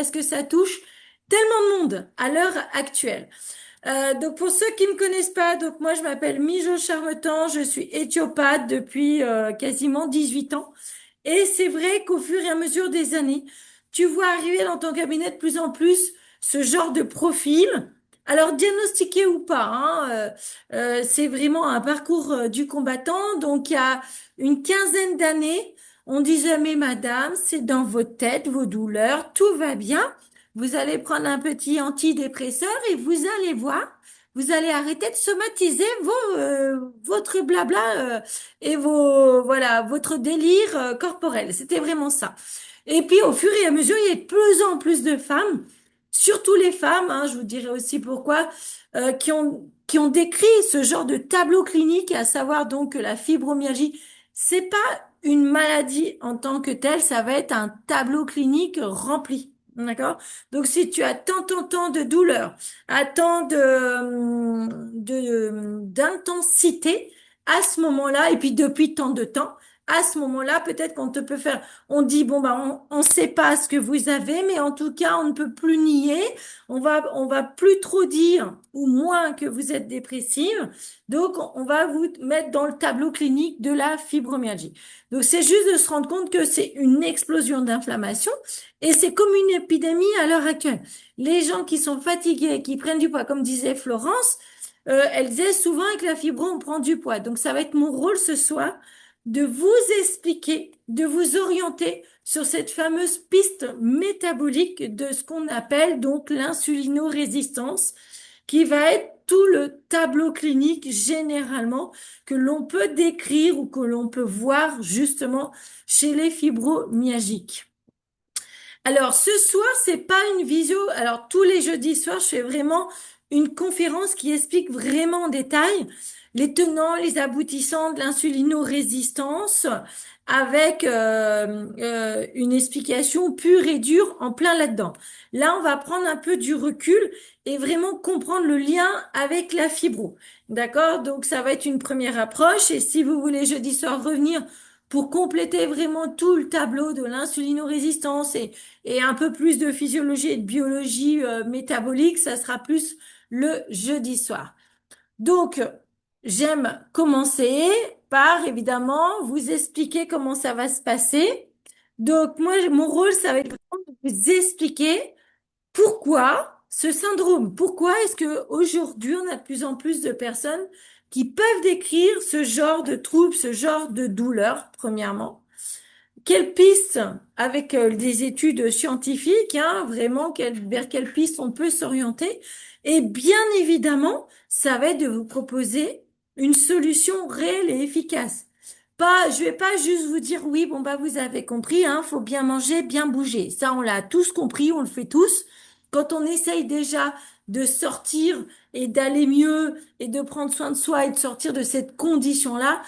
parce que ça touche tellement de monde à l'heure actuelle. Donc pour ceux qui me connaissent pas, donc moi je m'appelle Mijo Charmetan, je suis éthiopathe depuis quasiment 18 ans. Et c'est vrai qu'au fur et à mesure des années, tu vois arriver dans ton cabinet de plus en plus ce genre de profil. Alors diagnostiqué ou pas, hein, c'est vraiment un parcours du combattant. Donc il y a une quinzaine d'années, on disait mais madame, c'est dans votre tête, vos douleurs, tout va bien. Vous allez prendre un petit antidépresseur et vous allez voir, vous allez arrêter de somatiser votre blabla et voilà, votre délire corporel. C'était vraiment ça. Et puis, au fur et à mesure, il y a de plus en plus de femmes, surtout les femmes, hein, je vous dirai aussi pourquoi, qui ont décrit ce genre de tableau clinique, à savoir donc que la fibromyalgie, c'est pas une maladie en tant que telle, ça va être un tableau clinique rempli. D'accord? Donc, si tu as tant de douleurs, à tant d'intensité, à ce moment-là, et puis depuis tant de temps, à ce moment-là, peut-être qu'on te peut faire, on dit, bon, bah, on sait pas ce que vous avez, mais en tout cas, on ne peut plus nier, on va plus trop dire, ou moins que vous êtes dépressive, donc on va vous mettre dans le tableau clinique de la fibromyalgie. Donc, c'est juste de se rendre compte que c'est une explosion d'inflammation, et c'est comme une épidémie à l'heure actuelle. Les gens qui sont fatigués, qui prennent du poids, comme disait Florence, elle disait souvent avec la fibro, on prend du poids. Donc, ça va être mon rôle ce soir de vous expliquer, de vous orienter sur cette fameuse piste métabolique de ce qu'on appelle donc l'insulinorésistance, qui va être tout le tableau clinique généralement que l'on peut décrire ou que l'on peut voir justement chez les fibromyalgiques. Alors, ce soir, c'est pas une visio. Alors, tous les jeudis soirs, je fais vraiment une conférence qui explique vraiment en détail les tenants, les aboutissants de l'insulinorésistance avec une explication pure et dure en plein là-dedans. Là, on va prendre un peu du recul et vraiment comprendre le lien avec la fibro. D'accord? Donc, ça va être une première approche. Et si vous voulez jeudi soir revenir pour compléter vraiment tout le tableau de l'insulinorésistance et un peu plus de physiologie et de biologie métabolique, ça sera plus le jeudi soir. Donc, j'aime commencer par évidemment vous expliquer comment ça va se passer. Donc, moi, mon rôle, ça va être vraiment de vous expliquer pourquoi ce syndrome, pourquoi est-ce que aujourd'hui on a de plus en plus de personnes qui peuvent décrire ce genre de troubles, ce genre de douleurs, premièrement. Quelle piste, avec des études scientifiques, hein, vraiment, vers quelle piste on peut s'orienter. Et bien évidemment, ça va être de vous proposer une solution réelle et efficace. Pas, je vais pas juste vous dire oui, bon bah vous avez compris, hein, faut bien manger, bien bouger. Ça, on l'a tous compris, on le fait tous. Quand on essaye déjà de sortir et d'aller mieux et de prendre soin de soi et de sortir de cette condition-là,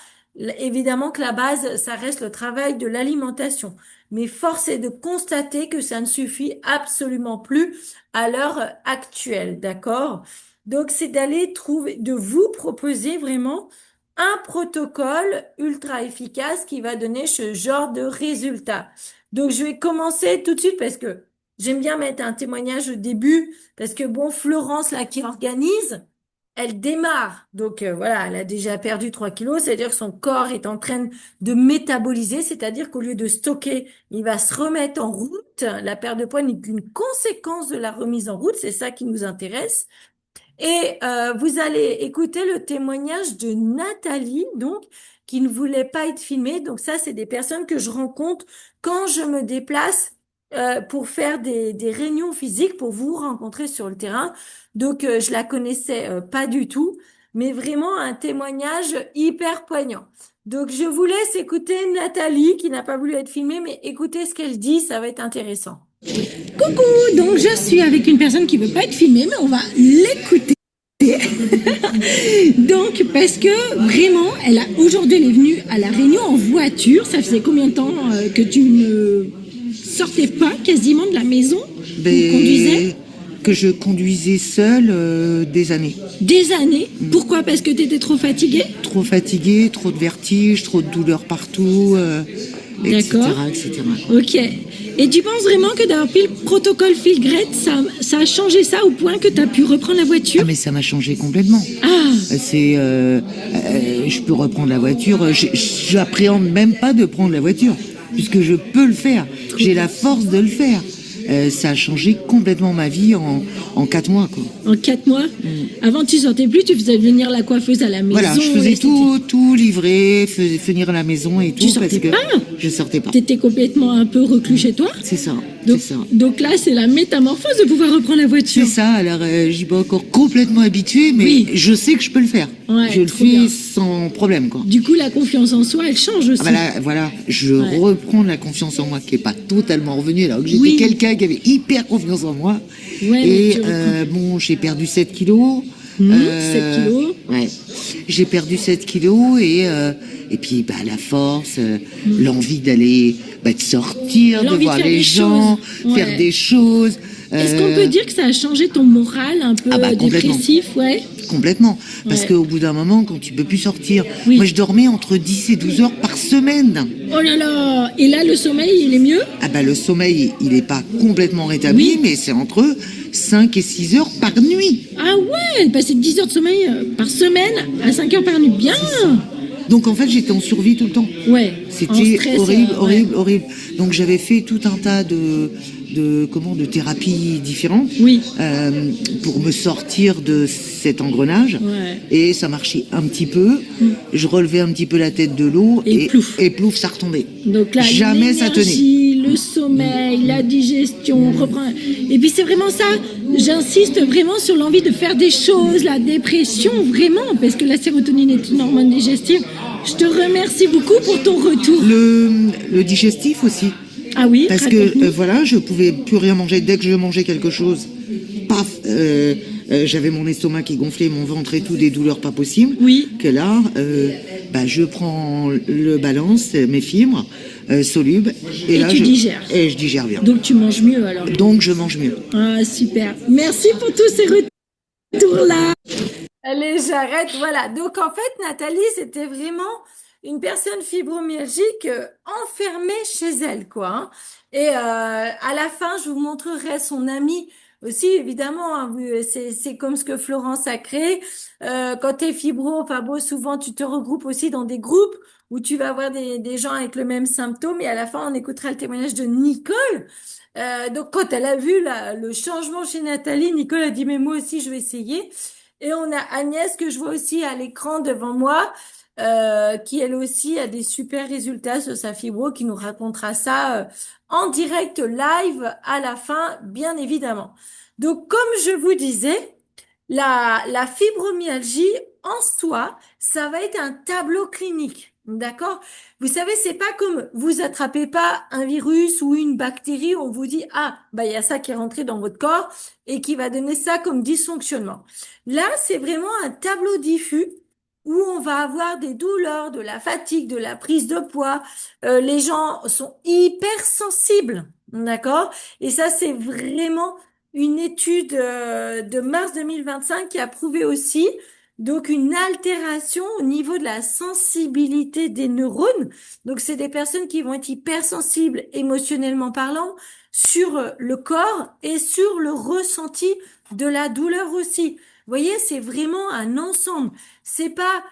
évidemment que la base, ça reste le travail de l'alimentation. Mais force est de constater que ça ne suffit absolument plus à l'heure actuelle, d'accord? Donc, c'est d'aller trouver, de vous proposer vraiment un protocole ultra efficace qui va donner ce genre de résultat. Donc, je vais commencer tout de suite parce que j'aime bien mettre un témoignage au début parce que bon, Florence, là, qui organise, elle démarre. Donc voilà, elle a déjà perdu 3 kilos, c'est-à-dire que son corps est en train de métaboliser, c'est-à-dire qu'au lieu de stocker, il va se remettre en route. La perte de poids n'est qu'une conséquence de la remise en route, c'est ça qui nous intéresse. Et vous allez écouter le témoignage de Nathalie, donc, qui ne voulait pas être filmée. Donc ça, c'est des personnes que je rencontre quand je me déplace pour faire des réunions physiques, pour vous rencontrer sur le terrain. Donc je la connaissais pas du tout, mais vraiment un témoignage hyper poignant. Donc je vous laisse écouter Nathalie, qui n'a pas voulu être filmée, mais écoutez ce qu'elle dit, ça va être intéressant. Coucou, donc je suis avec une personne qui veut pas être filmée, mais on va l'écouter. Donc, parce que vraiment, aujourd'hui, elle est venue à la Réunion en voiture. Ça faisait combien de temps que tu ne sortais pas quasiment de la maison? Conduisais que je conduisais seule des années. Des années? Pourquoi? Parce que tu étais trop fatiguée? Trop fatiguée, trop de vertiges, trop de douleurs partout. D'accord. etc. Ok. Et tu penses vraiment que d'avoir pris le protocole Fil-Gret, ça a changé ça au point que tu as pu reprendre la voiture? Ah mais ça m'a changé complètement. Ah, Je peux reprendre la voiture. J'appréhende même pas de prendre la voiture puisque je peux le faire. J'ai la force de le faire. Ça a changé complètement ma vie en 4 mois, quoi. en 4 mois. Avant, tu sortais plus, tu faisais venir la coiffeuse à la maison. Voilà, je faisais tout livrer, venir à la maison et tout. Tu sortais parce que pas? Je sortais pas. T'étais complètement un peu reclus chez toi. C'est ça, Donc, c'est ça. donc là, c'est la métamorphose de pouvoir reprendre la voiture. C'est ça, alors j'y suis pas encore complètement habituée, mais Oui. je sais que je peux le faire. Ouais, je le trop fais bien. sans problème, quoi. Du coup, la confiance en soi, elle change aussi. Ah bah là, voilà, je Ouais. reprends la confiance en moi qui est pas totalement revenue, alors que j'étais Oui. quelqu'un qui avait hyper confiance en moi. Ouais, mais Et tu reprends. bon, j'ai perdu 7 kilos. 7 kilos. Ouais. J'ai perdu 7 kilos et puis bah la force, l'envie d'aller de sortir, de L'envie de voir faire les des gens, choses. faire Ouais. des choses. Est-ce qu'on peut dire que ça a changé ton moral un peu Ah bah, complètement. dépressif, ouais? Complètement. Parce Ouais. qu'au bout d'un moment, quand tu peux plus sortir, Oui. moi je dormais entre 10 et 12 heures par semaine. Oh là là! Et là, le sommeil, il est mieux? Ah bah le sommeil, il n'est pas complètement rétabli, Oui. mais c'est entre 5 et 6 heures par nuit. Ah ouais! Passer 10 heures de sommeil par semaine à 5 heures par nuit. Bien! Donc en fait, j'étais en survie tout le temps. Ouais. En C'était stress, horrible, ouais. horrible, horrible. Donc j'avais fait tout un tas de thérapies différentes Oui. pour me sortir de cet engrenage. Ouais. Et ça marchait un petit peu. Je relevais un petit peu la tête de l'eau Et plouf. et plouf, ça retombait. Donc là, Jamais ça tenait. l'énergie, le sommeil, la digestion, on reprend. Et puis c'est vraiment ça, j'insiste vraiment sur l'envie de faire des choses, la dépression, vraiment, parce que la sérotonine est une hormone digestive. Je te remercie beaucoup pour ton retour. Le digestif aussi. Ah oui, Parce que raconte-nous. voilà, je pouvais plus rien manger. Dès que je mangeais quelque chose, paf, j'avais mon estomac qui gonflait, mon ventre et tout, des douleurs pas possibles. Oui. Que là, je prends le balance, mes fibres solubles, Et là tu digères. Et je digère bien. Donc tu manges mieux alors. Donc je mange mieux. Ah super. Merci pour tous ces retours-là. Allez, j'arrête. Voilà. Donc, en fait, Nathalie, c'était vraiment une personne fibromyalgique enfermée chez elle, quoi, hein. Et à la fin, je vous montrerai son amie aussi, évidemment, hein. C'est comme ce que Florence a créé. Quand t'es fibro, enfin bon, souvent, tu te regroupes aussi dans des groupes où tu vas avoir des gens avec le même symptôme. Et à la fin, on écoutera le témoignage de Nicole. Donc, quand elle a vu le changement chez Nathalie, Nicole a dit, mais moi aussi, je vais essayer. Et on a Agnès que je vois aussi à l'écran devant moi, qui elle aussi a des super résultats sur sa fibro, qui nous racontera ça en direct live à la fin, bien évidemment. Donc, comme je vous disais, la fibromyalgie en soi, ça va être un tableau clinique. D'accord? Vous savez, c'est pas comme vous attrapez pas un virus ou une bactérie, on vous dit, ah, bah, il y a ça qui est rentré dans votre corps et qui va donner ça comme dysfonctionnement. Là, c'est vraiment un tableau diffus où on va avoir des douleurs, de la fatigue, de la prise de poids. Les gens sont hypersensibles. D'accord? Et ça, c'est vraiment une étude de mars 2025 qui a prouvé aussi donc une altération au niveau de la sensibilité des neurones. Donc c'est des personnes qui vont être hypersensibles émotionnellement parlant sur le corps et sur le ressenti de la douleur aussi. Vous voyez, c'est vraiment un ensemble. C'est pas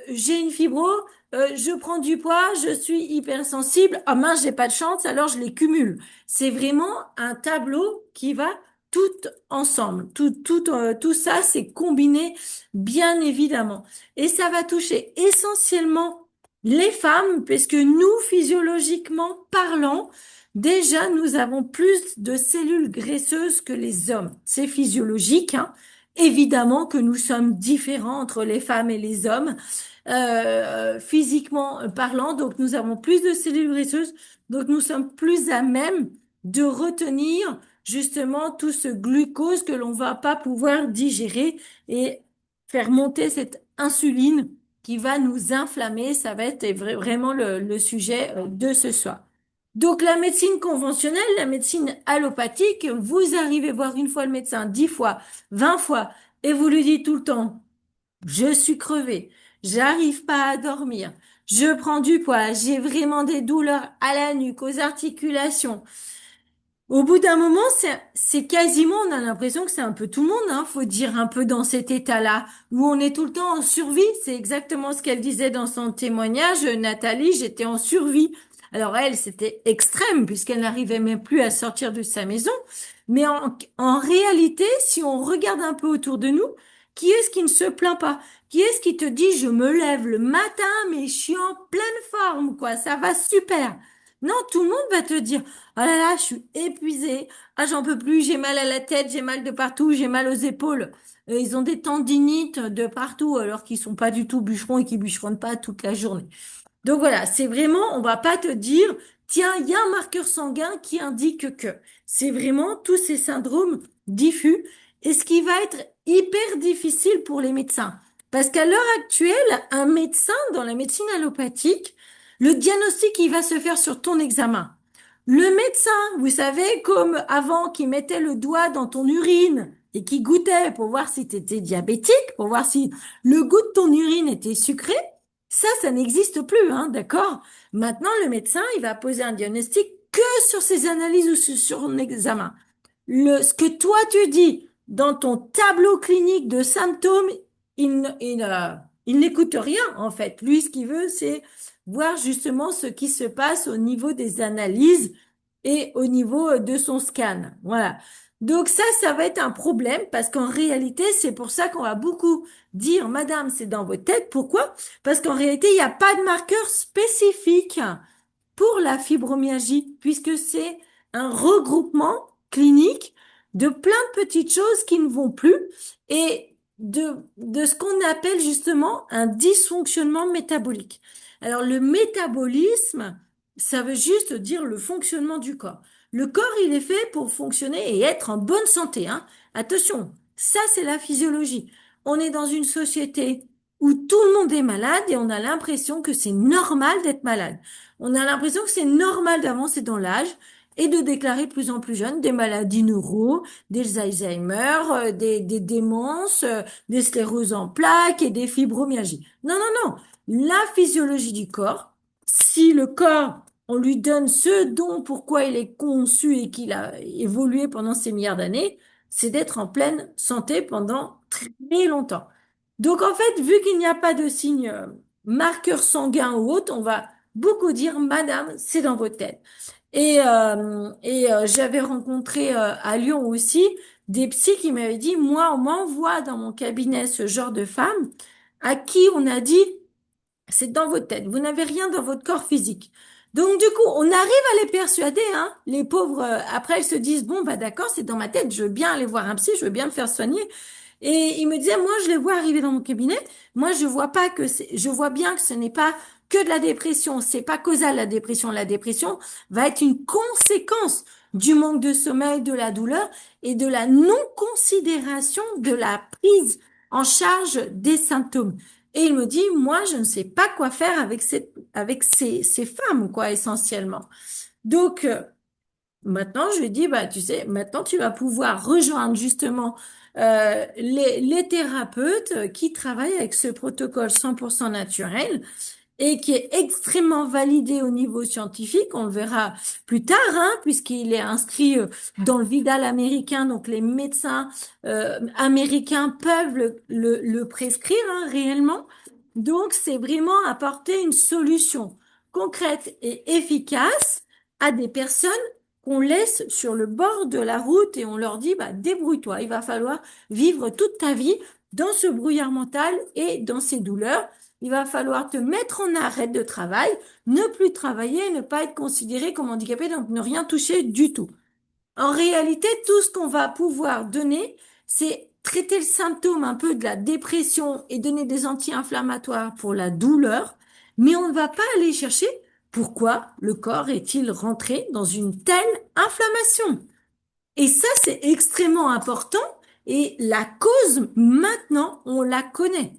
j'ai une fibro, je prends du poids, je suis hypersensible. Ah mince, j'ai pas de chance, alors je les cumule. C'est vraiment un tableau qui va tout ensemble. Tout ça, c'est combiné, bien évidemment. Et ça va toucher essentiellement les femmes, puisque nous, physiologiquement parlant, déjà, nous avons plus de cellules graisseuses que les hommes. C'est physiologique, hein. Évidemment que nous sommes différents entre les femmes et les hommes, physiquement parlant. Donc, nous avons plus de cellules graisseuses. Donc, nous sommes plus à même de retenir justement tout ce glucose que l'on va pas pouvoir digérer et faire monter cette insuline qui va nous inflammer. Ça va être vraiment le sujet de ce soir. Donc la médecine conventionnelle, la médecine allopathique, vous arrivez voir une fois le médecin, 10 fois, 20 fois, et vous lui dites tout le temps, je suis crevé, j'arrive pas à dormir, je prends du poids, j'ai vraiment des douleurs à la nuque, aux articulations. Au bout d'un moment, c'est quasiment, on a l'impression que c'est un peu tout le monde, hein, faut dire un peu dans cet état-là, où on est tout le temps en survie. C'est exactement ce qu'elle disait dans son témoignage. Nathalie, j'étais en survie. Alors elle, c'était extrême puisqu'elle n'arrivait même plus à sortir de sa maison. Mais en réalité, si on regarde un peu autour de nous, qui est-ce qui ne se plaint pas? Qui est-ce qui te dit, je me lève le matin, mais je suis en pleine forme, quoi, ça va super. Non, tout le monde va te dire, oh là là, je suis épuisée. Ah, j'en peux plus, j'ai mal à la tête, j'ai mal de partout, j'ai mal aux épaules. Ils ont des tendinites de partout alors qu'ils sont pas du tout bûcherons et qu'ils bûcheronnent pas toute la journée. Donc voilà, c'est vraiment, on va pas te dire, tiens, il y a un marqueur sanguin qui indique que. C'est vraiment tous ces syndromes diffus et ce qui va être hyper difficile pour les médecins. Parce qu'à l'heure actuelle, un médecin dans la médecine allopathique, le diagnostic, il va se faire sur ton examen. Le médecin, vous savez, comme avant, qui mettait le doigt dans ton urine et qui goûtait pour voir si tu étais diabétique, pour voir si le goût de ton urine était sucré, ça n'existe plus, hein, d'accord? Maintenant, le médecin, il va poser un diagnostic que sur ses analyses ou sur un examen. Ce que toi tu dis dans ton tableau clinique de symptômes, il n'écoute rien, en fait. Lui, ce qu'il veut, c'est voir justement ce qui se passe au niveau des analyses et au niveau de son scan. Voilà. Donc ça va être un problème parce qu'en réalité, c'est pour ça qu'on va beaucoup dire, Madame, c'est dans votre tête. Pourquoi? Parce qu'en réalité, il n'y a pas de marqueur spécifique pour la fibromyalgie, puisque c'est un regroupement clinique de plein de petites choses qui ne vont plus et de ce qu'on appelle justement un dysfonctionnement métabolique. Alors le métabolisme, ça veut juste dire le fonctionnement du corps. Le corps, il est fait pour fonctionner et être en bonne santé, hein. Attention, ça c'est la physiologie. On est dans une société où tout le monde est malade et on a l'impression que c'est normal d'être malade. On a l'impression que c'est normal d'avancer dans l'âge et de déclarer de plus en plus jeunes des maladies neuro, des Alzheimer, des démences, des scléroses en plaques et des fibromyalgies. Non, non, non. La physiologie du corps, si le corps, on lui donne ce dont pourquoi il est conçu et qu'il a évolué pendant ces milliards d'années, c'est d'être en pleine santé pendant très longtemps. Donc en fait, vu qu'il n'y a pas de signe marqueur sanguin ou autre, on va beaucoup dire, Madame, c'est dans votre tête. J'avais rencontré à Lyon aussi des psys qui m'avaient dit, moi, on m'envoie dans mon cabinet ce genre de femme à qui on a dit, c'est dans votre tête, vous n'avez rien dans votre corps physique. Donc du coup, on arrive à les persuader, hein. Les pauvres, après, elles se disent, bon, bah d'accord, c'est dans ma tête, je veux bien aller voir un psy, je veux bien me faire soigner. Et il me disait, moi, je les vois arriver dans mon cabinet. Moi, je vois pas que je vois bien que ce n'est pas que de la dépression. C'est pas causal, la dépression. La dépression va être une conséquence du manque de sommeil, de la douleur et de la non-considération de la prise en charge des symptômes. Et il me dit, moi, je ne sais pas quoi faire avec ces femmes, quoi, essentiellement. Donc, maintenant, je lui dis, bah, tu sais, maintenant, tu vas pouvoir rejoindre justement les thérapeutes qui travaillent avec ce protocole 100% naturel et qui est extrêmement validé au niveau scientifique. On le verra plus tard, hein, puisqu'il est inscrit dans le Vidal américain. Donc, les médecins américains peuvent le prescrire, hein, réellement. Donc, c'est vraiment apporter une solution concrète et efficace à des personnes qu'on laisse sur le bord de la route et on leur dit, bah, débrouille-toi. Il va falloir vivre toute ta vie dans ce brouillard mental et dans ces douleurs. Il va falloir te mettre en arrêt de travail, ne plus travailler, ne pas être considéré comme handicapé, donc ne rien toucher du tout. En réalité, tout ce qu'on va pouvoir donner, c'est traiter le symptôme un peu de la dépression et donner des anti-inflammatoires pour la douleur, mais on ne va pas aller chercher pourquoi le corps est-il rentré dans une telle inflammation. Et ça, c'est extrêmement important et la cause, maintenant, on la connaît.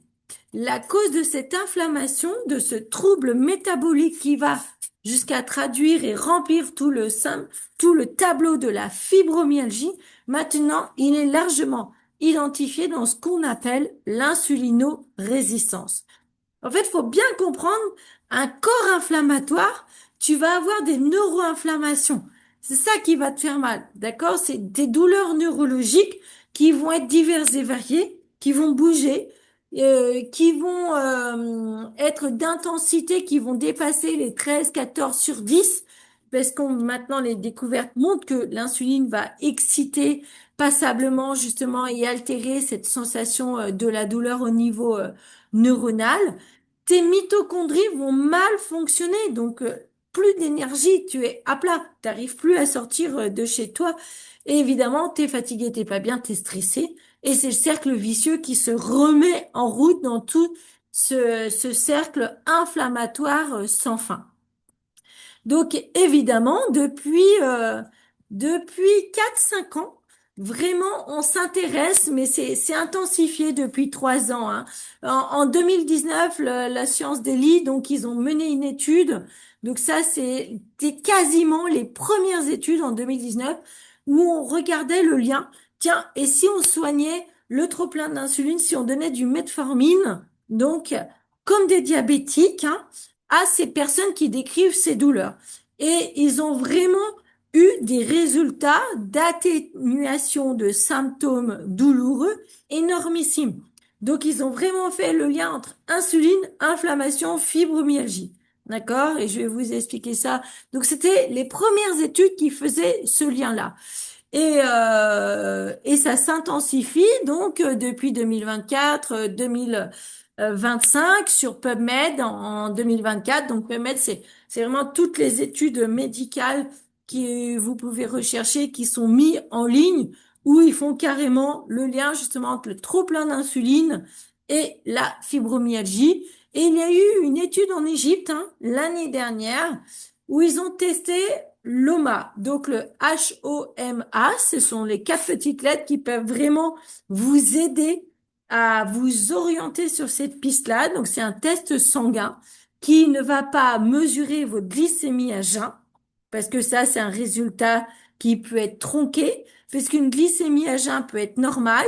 La cause de cette inflammation, de ce trouble métabolique qui va jusqu'à traduire et remplir tout le tableau de la fibromyalgie, maintenant, il est largement identifié dans ce qu'on appelle l'insulinorésistance. En fait, il faut bien comprendre un corps inflammatoire, tu vas avoir des neuroinflammations. C'est ça qui va te faire mal, d'accord? C'est des douleurs neurologiques qui vont être diverses et variées, qui vont bouger, qui vont être d'intensité, qui vont dépasser les 13, 14 sur 10, parce qu'on maintenant les découvertes montrent que l'insuline va exciter passablement justement et altérer cette sensation de la douleur au niveau neuronal. Tes mitochondries vont mal fonctionner, donc plus d'énergie, tu es à plat, tu n'arrives plus à sortir de chez toi. Et évidemment, tu es fatigué, t'es pas bien, tu es stressé. Et c'est le cercle vicieux qui se remet en route dans tout ce cercle inflammatoire sans fin. Donc évidemment, depuis 4-5 ans, vraiment, on s'intéresse, mais c'est intensifié depuis 3 ans, hein. En 2019, la science des lits, donc ils ont mené une étude. Donc ça, c'était quasiment les premières études en 2019 où on regardait le lien. Tiens, et si on soignait le trop-plein d'insuline, si on donnait du metformine, donc comme des diabétiques, hein, à ces personnes qui décrivent ces douleurs. Et ils ont vraiment eu des résultats d'atténuation de symptômes douloureux énormissimes. Donc, ils ont vraiment fait le lien entre insuline, inflammation, fibromyalgie. D'accord? Et je vais vous expliquer ça. Donc, c'était les premières études qui faisaient ce lien-là. Et ça s'intensifie donc depuis 2024, 2025 sur PubMed en 2024. Donc PubMed, c'est vraiment toutes les études médicales qui vous pouvez rechercher qui sont mis en ligne où ils font carrément le lien justement entre le trop-plein d'insuline et la fibromyalgie. Et il y a eu une étude en Égypte l'année dernière où ils ont testé l'OMA. Donc le HOMA, ce sont les 4 petites lettres qui peuvent vraiment vous aider à vous orienter sur cette piste-là. Donc c'est un test sanguin qui ne va pas mesurer votre glycémie à jeun, parce que ça c'est un résultat qui peut être tronqué, parce qu'une glycémie à jeun peut être normale,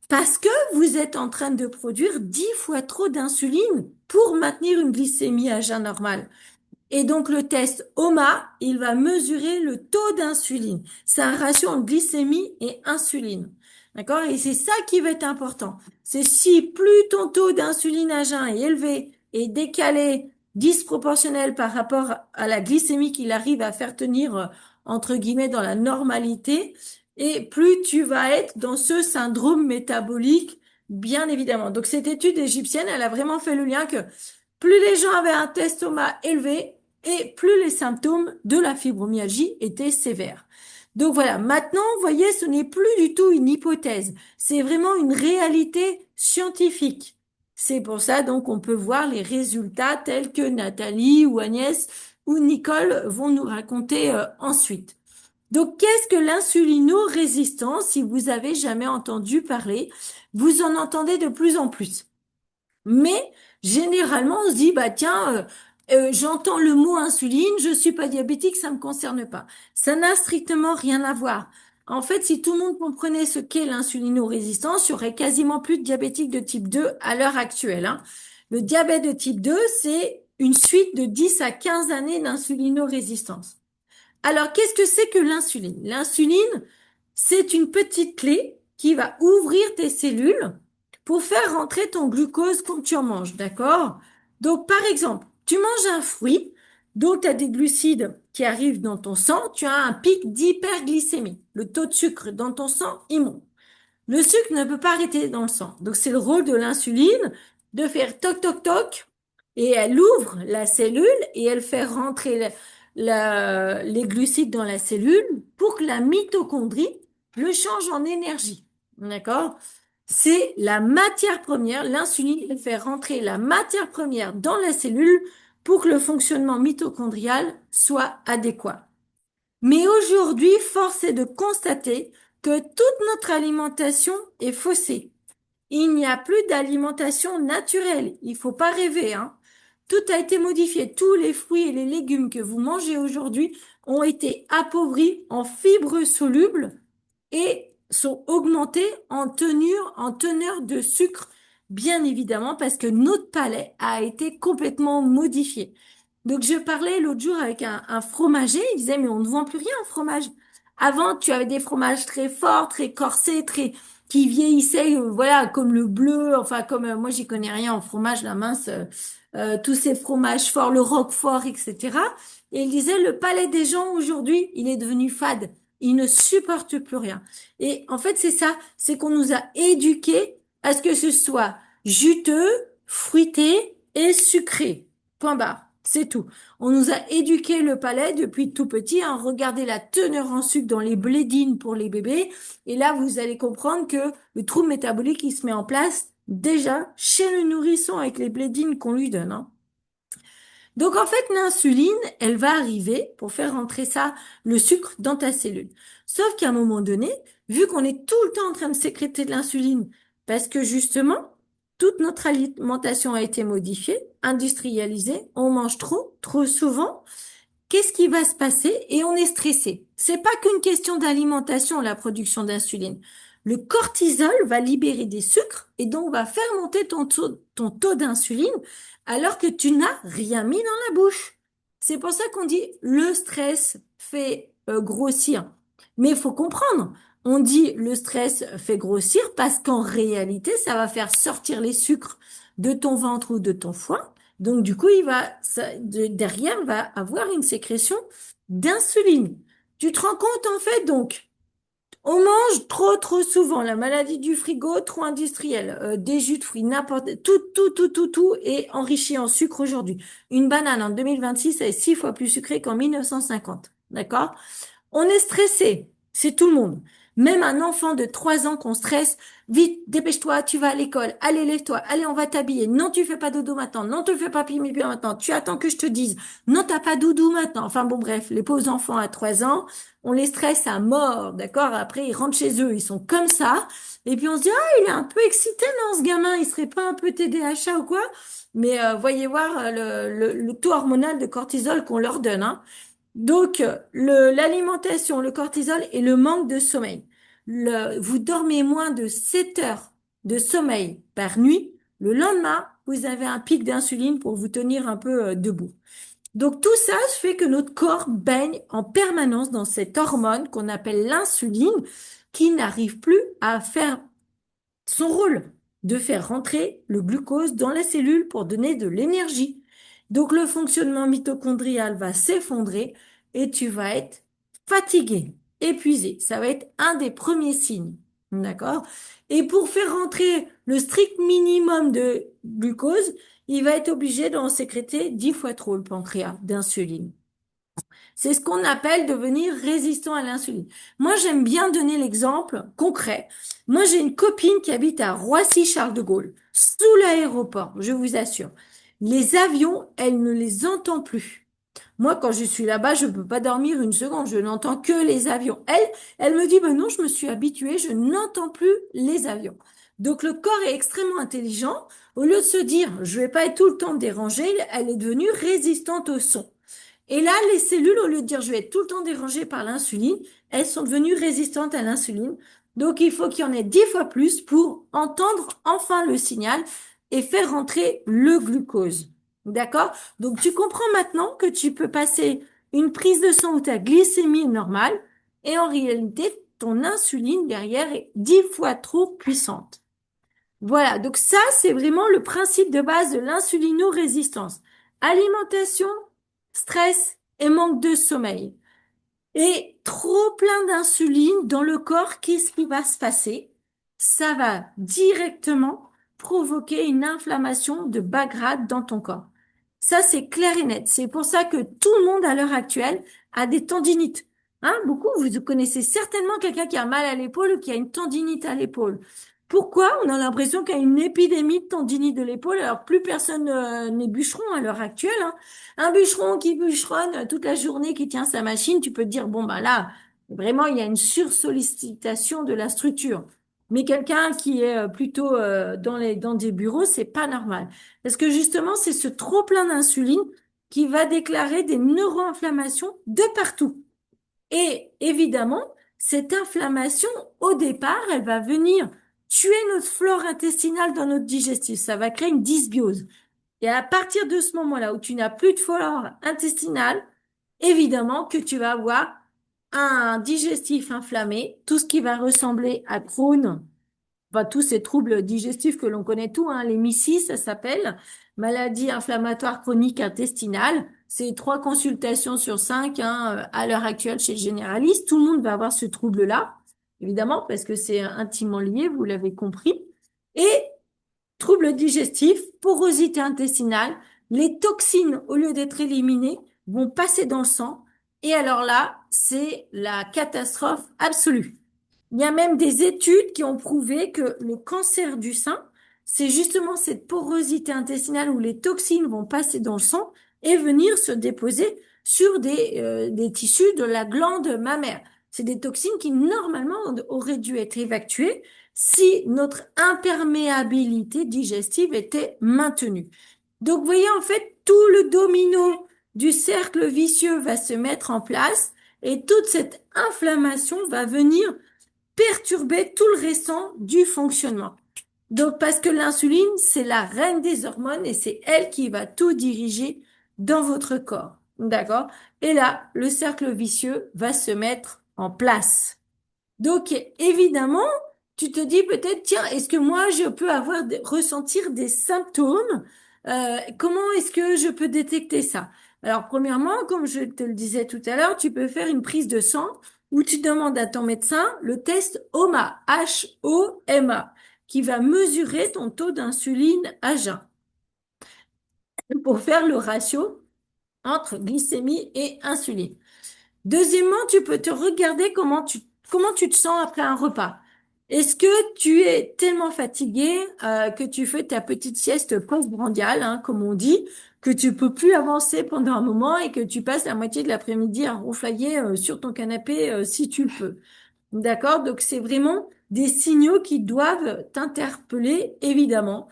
parce que vous êtes en train de produire 10 fois trop d'insuline pour maintenir une glycémie à jeun normale. Et donc le test OMA, il va mesurer le taux d'insuline. C'est un ratio entre glycémie et insuline. D'accord? Et c'est ça qui va être important. C'est si plus ton taux d'insuline à jeun est élevé et décalé, disproportionnel par rapport à la glycémie qu'il arrive à faire tenir, entre guillemets, dans la normalité, et plus tu vas être dans ce syndrome métabolique, bien évidemment. Donc cette étude égyptienne, elle a vraiment fait le lien que plus les gens avaient un test OMA élevé, et plus les symptômes de la fibromyalgie étaient sévères. Donc voilà, maintenant, vous voyez, ce n'est plus du tout une hypothèse, c'est vraiment une réalité scientifique. C'est pour ça donc on peut voir les résultats tels que Nathalie ou Agnès ou Nicole vont nous raconter ensuite. Donc qu'est-ce que l'insulinorésistance? Si vous avez jamais entendu parler, vous en entendez de plus en plus. Mais généralement, on se dit, bah tiens, j'entends le mot insuline, je suis pas diabétique, ça me concerne pas. Ça n'a strictement rien à voir. En fait, si tout le monde comprenait ce qu'est l'insulinorésistance, il y aurait quasiment plus de diabétiques de type 2 à l'heure actuelle, hein. Le diabète de type 2, c'est une suite de 10 à 15 années d'insulinorésistance. Alors, qu'est-ce que c'est que l'insuline? L'insuline, c'est une petite clé qui va ouvrir tes cellules pour faire rentrer ton glucose quand tu en manges, d'accord? Donc, par exemple, tu manges un fruit, donc tu as des glucides qui arrivent dans ton sang, tu as un pic d'hyperglycémie. Le taux de sucre dans ton sang, il monte. Le sucre ne peut pas arrêter dans le sang. Donc, c'est le rôle de l'insuline de faire toc, toc, toc, et elle ouvre la cellule et elle fait rentrer les glucides dans la cellule pour que la mitochondrie le change en énergie. D'accord? C'est la matière première, l'insuline, elle fait rentrer la matière première dans la cellule pour que le fonctionnement mitochondrial soit adéquat. Mais aujourd'hui, force est de constater que toute notre alimentation est faussée. Il n'y a plus d'alimentation naturelle. Il faut pas rêver, hein. Tout a été modifié. Tous les fruits et les légumes que vous mangez aujourd'hui ont été appauvris en fibres solubles et sont augmentés en teneur de sucre Bien évidemment, parce que notre palais a été complètement modifié. Donc, je parlais l'autre jour avec un fromager, il disait, mais on ne vend plus rien en fromage. Avant, tu avais des fromages très forts, très corsés, qui vieillissaient, voilà, comme le bleu, enfin, comme, moi, j'y connais rien en fromage, la mince, tous ces fromages forts, le roquefort, etc. Et il disait, le palais des gens aujourd'hui, il est devenu fade. Il ne supporte plus rien. Et en fait, c'est ça, c'est qu'on nous a éduqués à ce que ce soit juteux, fruité et sucré. Point barre. C'est tout. On nous a éduqué le palais depuis tout petit à regarder la teneur en sucre dans les blédines pour les bébés. Et là, vous allez comprendre que le trouble métabolique, il se met en place déjà chez le nourrisson avec les blédines qu'on lui donne, hein. Donc en fait, l'insuline, elle va arriver pour faire rentrer ça, le sucre, dans ta cellule. Sauf qu'à un moment donné, vu qu'on est tout le temps en train de sécréter de l'insuline, parce que justement, toute notre alimentation a été modifiée, industrialisée, on mange trop, trop souvent, qu'est-ce qui va se passer? Et on est stressé. C'est pas qu'une question d'alimentation, la production d'insuline. Le cortisol va libérer des sucres et donc va faire monter ton taux d'insuline alors que tu n'as rien mis dans la bouche. C'est pour ça qu'on dit le stress fait grossir. Mais il faut comprendre, on dit le stress fait grossir parce qu'en réalité, ça va faire sortir les sucres de ton ventre ou de ton foie. Donc du coup, derrière va avoir une sécrétion d'insuline. Tu te rends compte en fait donc on mange trop trop souvent la maladie du frigo, trop industriel, des jus de fruits, n'importe tout est enrichi en sucre aujourd'hui. Une banane en 2026 est 6 fois plus sucrée qu'en 1950. D'accord? On est stressé, c'est tout le monde. Même un enfant de 3 ans qu'on stresse, vite, dépêche-toi, tu vas à l'école, allez, lève-toi, allez, on va t'habiller. Non, tu fais pas dodo maintenant, non, tu fais pas pipi maintenant, tu attends que je te dise. Non, t'as pas doudou maintenant. Enfin bon, bref, les pauvres enfants à 3 ans, on les stresse à mort, d'accord? Après, ils rentrent chez eux, ils sont comme ça. Et puis on se dit, ah, il est un peu excité, non, ce gamin, il serait pas un peu TDAH ou quoi? Mais voyez voir le taux hormonal de cortisol qu'on leur donne, hein. Donc, l'alimentation, le cortisol et le manque de sommeil. Vous dormez moins de 7 heures de sommeil par nuit. Le lendemain, vous avez un pic d'insuline pour vous tenir un peu debout. Donc, tout ça fait que notre corps baigne en permanence dans cette hormone qu'on appelle l'insuline qui n'arrive plus à faire son rôle de faire rentrer le glucose dans la cellule pour donner de l'énergie. Donc le fonctionnement mitochondrial va s'effondrer et tu vas être fatigué, épuisé. Ça va être un des premiers signes. D'accord? Et pour faire rentrer le strict minimum de glucose, il va être obligé d'en sécréter 10 fois trop le pancréas d'insuline. C'est ce qu'on appelle devenir résistant à l'insuline. Moi, j'aime bien donner l'exemple concret. Moi, j'ai une copine qui habite à Roissy-Charles de Gaulle, sous l'aéroport, je vous assure. Les avions, elle ne les entend plus. Moi, quand je suis là-bas, je ne peux pas dormir une seconde, je n'entends que les avions. Elle me dit, ben non, je me suis habituée, je n'entends plus les avions. Donc, le corps est extrêmement intelligent. Au lieu de se dire, je vais pas être tout le temps dérangée, elle est devenue résistante au son. Et là, les cellules, au lieu de dire je vais être tout le temps dérangée par l'insuline, elles sont devenues résistantes à l'insuline. Donc, il faut qu'il y en ait 10 fois plus pour entendre enfin le signal et faire rentrer le glucose. D'accord? Donc, tu comprends maintenant que tu peux passer une prise de sang où ta glycémie est normale et en réalité, ton insuline derrière est 10 fois trop puissante. Voilà, donc ça, c'est vraiment le principe de base de l'insulino-résistance. Alimentation, stress et manque de sommeil. Et trop plein d'insuline dans le corps, qu'est-ce qui va se passer? Ça va directement provoquer une inflammation de bas grade dans ton corps. Ça, c'est clair et net. C'est pour ça que tout le monde à l'heure actuelle a des tendinites. Hein, beaucoup, vous connaissez certainement quelqu'un qui a mal à l'épaule ou qui a une tendinite à l'épaule. Pourquoi? On a l'impression qu'il y a une épidémie de tendinite de l'épaule, alors plus personne n'est bûcheron à l'heure actuelle, hein. Un bûcheron qui bûcheronne toute la journée, qui tient sa machine, tu peux te dire, bon, bah là, vraiment, il y a une sursollicitation de la structure. Mais quelqu'un qui est plutôt dans des bureaux, c'est pas normal. Parce que justement, c'est ce trop plein d'insuline qui va déclarer des neuroinflammations de partout. Et évidemment, cette inflammation, au départ, elle va venir tuer notre flore intestinale dans notre digestif. Ça va créer une dysbiose. Et à partir de ce moment-là où tu n'as plus de flore intestinale, évidemment que tu vas avoir un digestif inflammé, tout ce qui va ressembler à Crohn, enfin, tous ces troubles digestifs que l'on connaît tous, hein, les MICI, ça s'appelle, maladie inflammatoire chronique intestinale. C'est 3 consultations sur 5, hein, à l'heure actuelle chez le généraliste. Tout le monde va avoir ce trouble-là, évidemment, parce que c'est intimement lié, vous l'avez compris. Et troubles digestifs, porosité intestinale, les toxines, au lieu d'être éliminées, vont passer dans le sang. Et alors là, c'est la catastrophe absolue. Il y a même des études qui ont prouvé que le cancer du sein, c'est justement cette porosité intestinale où les toxines vont passer dans le sang et venir se déposer sur des tissus de la glande mammaire. C'est des toxines qui normalement auraient dû être évacuées si notre imperméabilité digestive était maintenue. Donc, vous voyez, en fait, tout le domino du cercle vicieux va se mettre en place et toute cette inflammation va venir perturber tout le restant du fonctionnement. Donc, parce que l'insuline, c'est la reine des hormones et c'est elle qui va tout diriger dans votre corps. D'accord? Et là, le cercle vicieux va se mettre en place. Donc, évidemment, tu te dis peut-être, tiens, est-ce que moi, je peux ressentir des symptômes? Comment est-ce que je peux détecter ça? Alors, premièrement, comme je te le disais tout à l'heure, tu peux faire une prise de sang où tu demandes à ton médecin le test HOMA, H-O-M-A, qui va mesurer ton taux d'insuline à jeun pour faire le ratio entre glycémie et insuline. Deuxièmement, tu peux te regarder comment tu te sens après un repas. Est-ce que tu es tellement fatigué que tu fais ta petite sieste post-prandiale, hein, comme on dit, que tu peux plus avancer pendant un moment et que tu passes la moitié de l'après-midi à ronflailler sur ton canapé si tu le peux. D'accord? Donc c'est vraiment des signaux qui doivent t'interpeller, évidemment.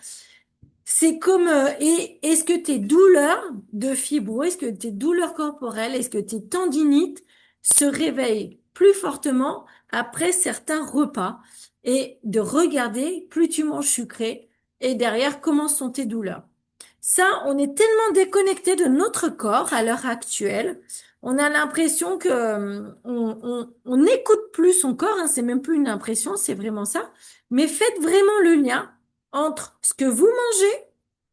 C'est comme, et est-ce que tes douleurs de fibro, est-ce que tes douleurs corporelles, est-ce que tes tendinites se réveillent plus fortement après certains repas et de regarder plus tu manges sucré et derrière comment sont tes douleurs. Ça, on est tellement déconnecté de notre corps à l'heure actuelle. On a l'impression que on n'écoute plus son corps, hein, c'est même plus une impression, c'est vraiment ça. Mais faites vraiment le lien entre ce que vous mangez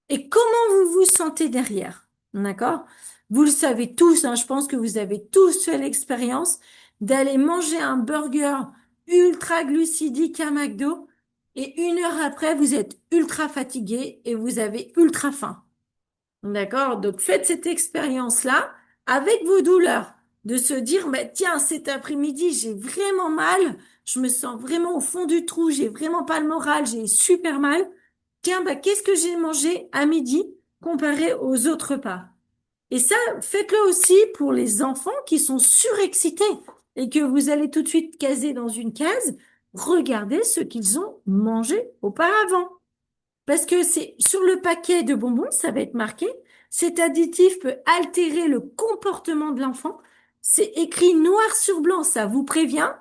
et comment vous vous sentez derrière. D'accord? Vous le savez tous, hein, je pense que vous avez tous fait l'expérience d'aller manger un burger ultra glucidique à McDo et 1 heure après, vous êtes ultra fatigué et vous avez ultra faim. D'accord? Donc faites cette expérience-là avec vos douleurs, de se dire, bah, tiens, cet après-midi, j'ai vraiment mal, je me sens vraiment au fond du trou, j'ai vraiment pas le moral, j'ai super mal. Tiens, bah, qu'est-ce que j'ai mangé à midi comparé aux autres repas? Et ça, faites-le aussi pour les enfants qui sont surexcités et que vous allez tout de suite caser dans une case. Regardez ce qu'ils ont mangé auparavant. Parce que c'est sur le paquet de bonbons, ça va être marqué. Cet additif peut altérer le comportement de l'enfant. C'est écrit noir sur blanc. Ça vous prévient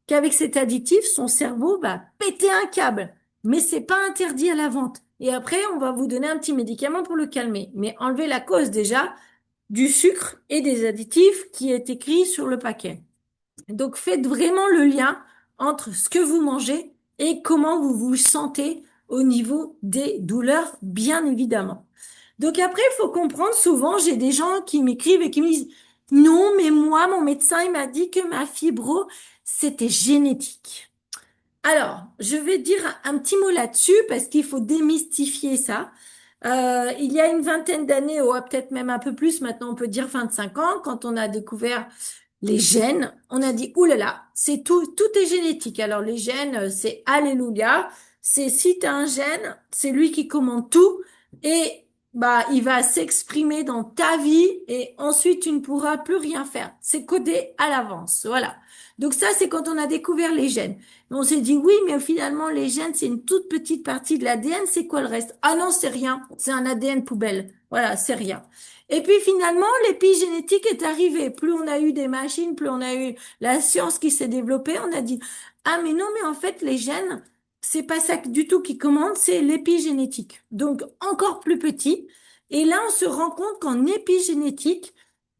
qu'avec cet additif, son cerveau va péter un câble. Mais c'est pas interdit à la vente. Et après, on va vous donner un petit médicament pour le calmer. Mais enlevez la cause déjà du sucre et des additifs qui est écrit sur le paquet. Donc faites vraiment le lien entre ce que vous mangez et comment vous vous sentez au niveau des douleurs, bien évidemment. Donc après, il faut comprendre, souvent, j'ai des gens qui m'écrivent et qui me disent, non, mais moi, mon médecin, il m'a dit que ma fibro, c'était génétique. Alors, je vais dire un petit mot là-dessus parce qu'il faut démystifier ça. Il y a une vingtaine d'années, ou peut-être même un peu plus, maintenant on peut dire 25 ans, quand on a découvert les gènes, on a dit, oulala, c'est tout est génétique. Alors les gènes, c'est alléluia, c'est si tu as un gène, c'est lui qui commande tout et bah il va s'exprimer dans ta vie et ensuite tu ne pourras plus rien faire. C'est codé à l'avance, voilà. Donc ça, c'est quand on a découvert les gènes. On s'est dit oui, mais finalement les gènes, c'est une toute petite partie de l'ADN, c'est quoi le reste? Ah non, c'est rien, c'est un ADN poubelle. Voilà, c'est rien. Et puis finalement, l'épigénétique est arrivée. Plus on a eu des machines, plus on a eu la science qui s'est développée, on a dit, ah mais non, mais en fait, les gènes, c'est pas ça du tout qui commande, c'est l'épigénétique. Donc encore plus petit. Et là, on se rend compte qu'en épigénétique,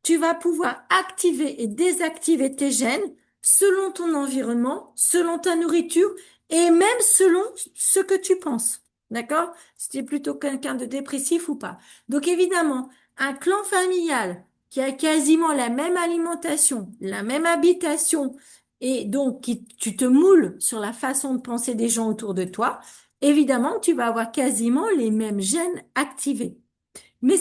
tu vas pouvoir activer et désactiver tes gènes selon ton environnement, selon ta nourriture et même selon ce que tu penses. D'accord? Si tu es plutôt quelqu'un de dépressif ou pas. Donc évidemment, un clan familial qui a quasiment la même alimentation, la même habitation, et donc tu te moules sur la façon de penser des gens autour de toi, évidemment, tu vas avoir quasiment les mêmes gènes activés. Mais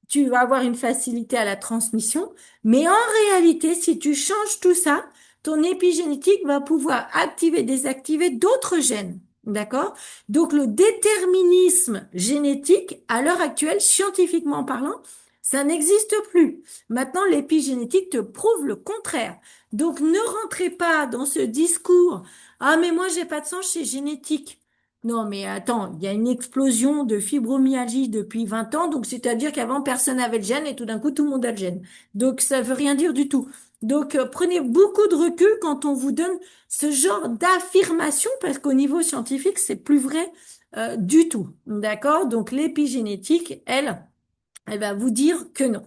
tu vas avoir une facilité à la transmission, mais en réalité, si tu changes tout ça, ton épigénétique va pouvoir activer, désactiver d'autres gènes. D'accord? Donc le déterminisme génétique, à l'heure actuelle, scientifiquement parlant, ça n'existe plus. Maintenant, l'épigénétique te prouve le contraire. Donc ne rentrez pas dans ce discours, ah mais moi j'ai pas de sang, c'est génétique. Non, mais attends, il y a une explosion de fibromyalgie depuis 20 ans, donc c'est-à-dire qu'avant personne n'avait le gène et tout d'un coup tout le monde a le gène. Donc ça veut rien dire du tout. Donc prenez beaucoup de recul quand on vous donne ce genre d'affirmation parce qu'au niveau scientifique c'est plus vrai du tout. D'accord? Donc l'épigénétique, elle va vous dire que non.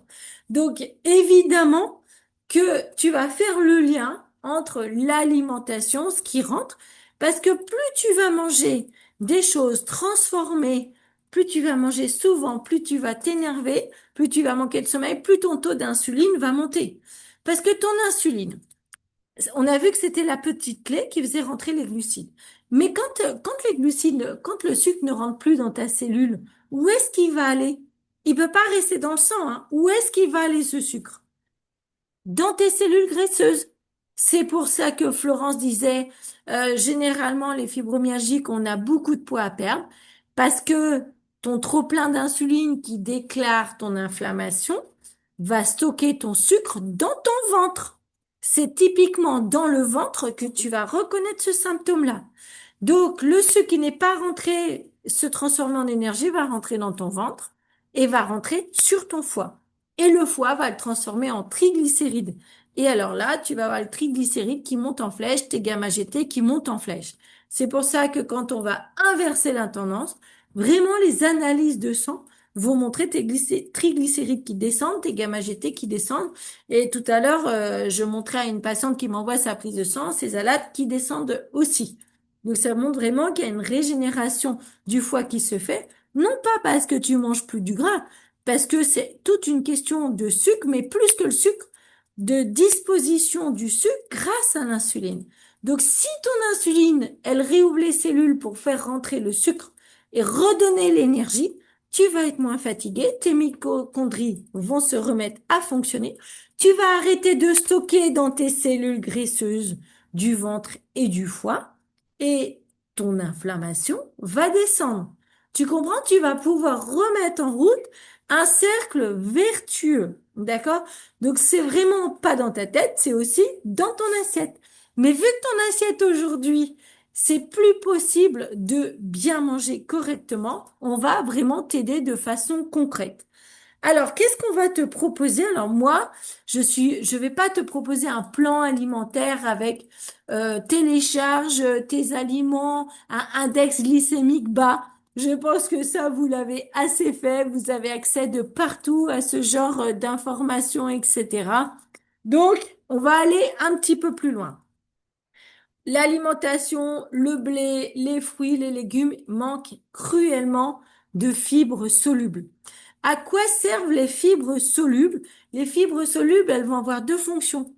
Donc, évidemment que tu vas faire le lien entre l'alimentation, ce qui rentre, parce que plus tu vas manger des choses transformées, plus tu vas manger souvent, plus tu vas t'énerver, plus tu vas manquer de sommeil, plus ton taux d'insuline va monter. Parce que ton insuline, on a vu que c'était la petite clé qui faisait rentrer les glucides. Mais quand les glucides, quand le sucre ne rentre plus dans ta cellule, où est-ce qu'il va aller? Il peut pas rester dans le sang, hein. Où est-ce qu'il va aller ce sucre? Dans tes cellules graisseuses. C'est pour ça que Florence disait, généralement les fibromyalgiques, on a beaucoup de poids à perdre parce que ton trop-plein d'insuline qui déclare ton inflammation va stocker ton sucre dans ton ventre. C'est typiquement dans le ventre que tu vas reconnaître ce symptôme-là. Donc, le sucre qui n'est pas rentré, se transformer en énergie, va rentrer dans ton ventre et va rentrer sur ton foie. Et le foie va le transformer en triglycérides. Et alors là, tu vas avoir le triglycéride qui monte en flèche, tes gamma-GT qui montent en flèche. C'est pour ça que quand on va inverser la tendance, vraiment les analyses de sang vont montrer tes triglycérides qui descendent, tes gamma-GT qui descendent. Et tout à l'heure, je montrais à une patiente qui m'envoie sa prise de sang, ses alades qui descendent aussi. Donc ça montre vraiment qu'il y a une régénération du foie qui se fait, non pas parce que tu manges plus du gras, parce que c'est toute une question de sucre, mais plus que le sucre, de disposition du sucre grâce à l'insuline. Donc si ton insuline, elle réouvre les cellules pour faire rentrer le sucre et redonner l'énergie, tu vas être moins fatigué, tes mitochondries vont se remettre à fonctionner, tu vas arrêter de stocker dans tes cellules graisseuses du ventre et du foie, et ton inflammation va descendre. Tu comprends? Tu vas pouvoir remettre en route un cercle vertueux. D'accord? Donc, c'est vraiment pas dans ta tête, c'est aussi dans ton assiette. Mais vu que ton assiette aujourd'hui, c'est plus possible de bien manger correctement, on va vraiment t'aider de façon concrète. Alors, qu'est-ce qu'on va te proposer? Alors moi, je vais pas te proposer un plan alimentaire avec télécharge tes aliments, un index glycémique bas. Je pense que ça, vous l'avez assez fait. Vous avez accès de partout à ce genre d'informations, etc. Donc, on va aller un petit peu plus loin. L'alimentation, le blé, les fruits, les légumes manquent cruellement de fibres solubles. À quoi servent les fibres solubles? Les fibres solubles, elles vont avoir deux fonctions.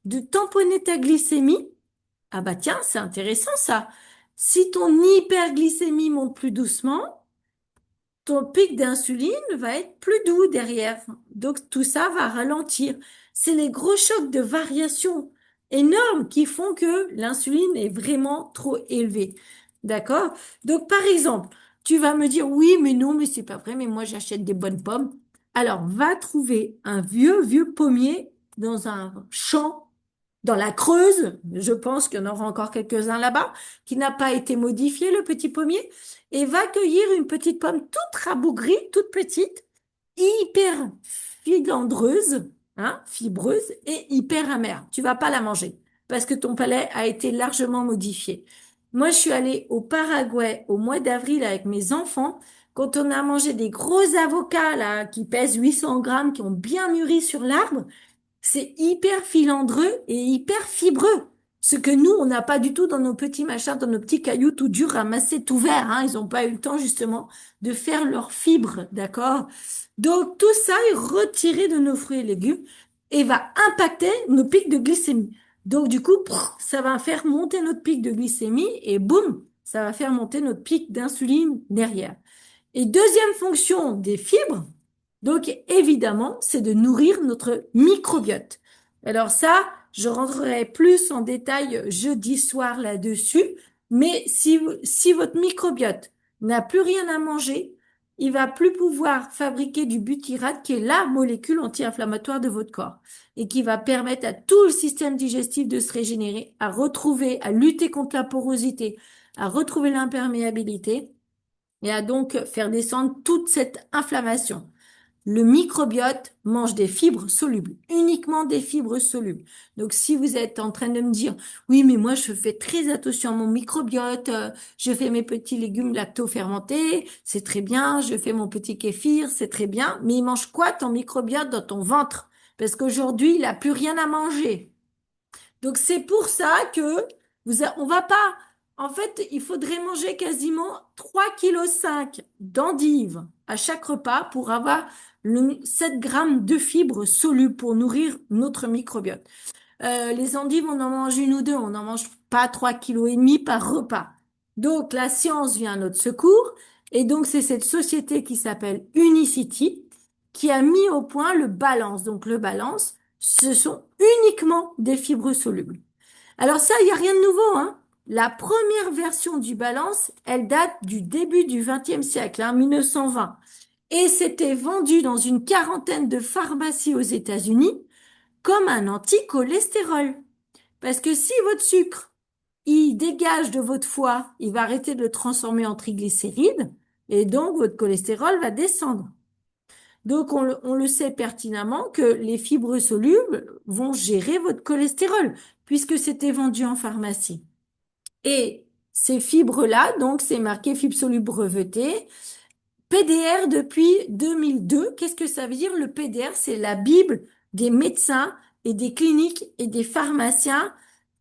De tamponner ta glycémie. Ah bah tiens, c'est intéressant ça. Si ton hyperglycémie monte plus doucement, ton pic d'insuline va être plus doux derrière. Donc tout ça va ralentir. C'est les gros chocs de variation énormes qui font que l'insuline est vraiment trop élevée. D'accord? Donc par exemple, tu vas me dire oui, mais non, mais c'est pas vrai, mais moi j'achète des bonnes pommes. Alors va trouver un vieux pommier dans un champ dans la Creuse, je pense qu'il y en aura encore quelques-uns là-bas, qui n'a pas été modifié, le petit pommier, et va cueillir une petite pomme toute rabougrie, toute petite, hyper filandreuse, hein, fibreuse et hyper amère. Tu vas pas la manger parce que ton palais a été largement modifié. Moi, je suis allée au Paraguay au mois d'avril avec mes enfants. Quand on a mangé des gros avocats, là, qui pèsent 800 grammes, qui ont bien mûri sur l'arbre, c'est hyper filandreux et hyper fibreux. Ce que nous, on n'a pas du tout dans nos petits machins, dans nos petits cailloux tout durs, ramassés tout verts, hein. Ils n'ont pas eu le temps, justement, de faire leurs fibres, d'accord? Donc, tout ça est retiré de nos fruits et légumes et va impacter nos pics de glycémie. Donc, du coup, ça va faire monter notre pic de glycémie et boum, ça va faire monter notre pic d'insuline derrière. Et deuxième fonction des fibres, donc évidemment, c'est de nourrir notre microbiote. Alors ça, je rentrerai plus en détail jeudi soir là-dessus, mais si votre microbiote n'a plus rien à manger, il va plus pouvoir fabriquer du butyrate, qui est la molécule anti-inflammatoire de votre corps, et qui va permettre à tout le système digestif de se régénérer, à retrouver, à lutter contre la porosité, à retrouver l'imperméabilité, et à donc faire descendre toute cette inflammation. Le microbiote mange des fibres solubles, uniquement des fibres solubles. Donc, si vous êtes en train de me dire, oui, mais moi, je fais très attention à mon microbiote, je fais mes petits légumes lacto-fermentés, c'est très bien, je fais mon petit kéfir, c'est très bien, mais il mange quoi ton microbiote dans ton ventre? Parce qu'aujourd'hui, il n'a plus rien à manger. Donc c'est pour ça que on va pas. En fait, il faudrait manger quasiment 3,5 kg d'endives à chaque repas pour avoir 7 grammes de fibres solubles pour nourrir notre microbiote. Les endives, on en mange une ou deux, on n'en mange pas 3,5 kg par repas. Donc la science vient à notre secours et donc c'est cette société qui s'appelle Unicity qui a mis au point le balance. Donc le balance, ce sont uniquement des fibres solubles. Alors ça, il n'y a rien de nouveau, hein. La première version du balance, elle date du début du XXe siècle, hein, 1920. Et c'était vendu dans une quarantaine de pharmacies aux États-Unis comme un anti-cholestérol. Parce que si votre sucre, il dégage de votre foie, il va arrêter de le transformer en triglycérides, et donc votre cholestérol va descendre. Donc, on le sait pertinemment que les fibres solubles vont gérer votre cholestérol, puisque c'était vendu en pharmacie. Et ces fibres-là, donc, c'est marqué fibres solubles brevetées, PDR depuis 2002. Qu'est-ce que ça veut dire? Le PDR, c'est la Bible des médecins et des cliniques et des pharmaciens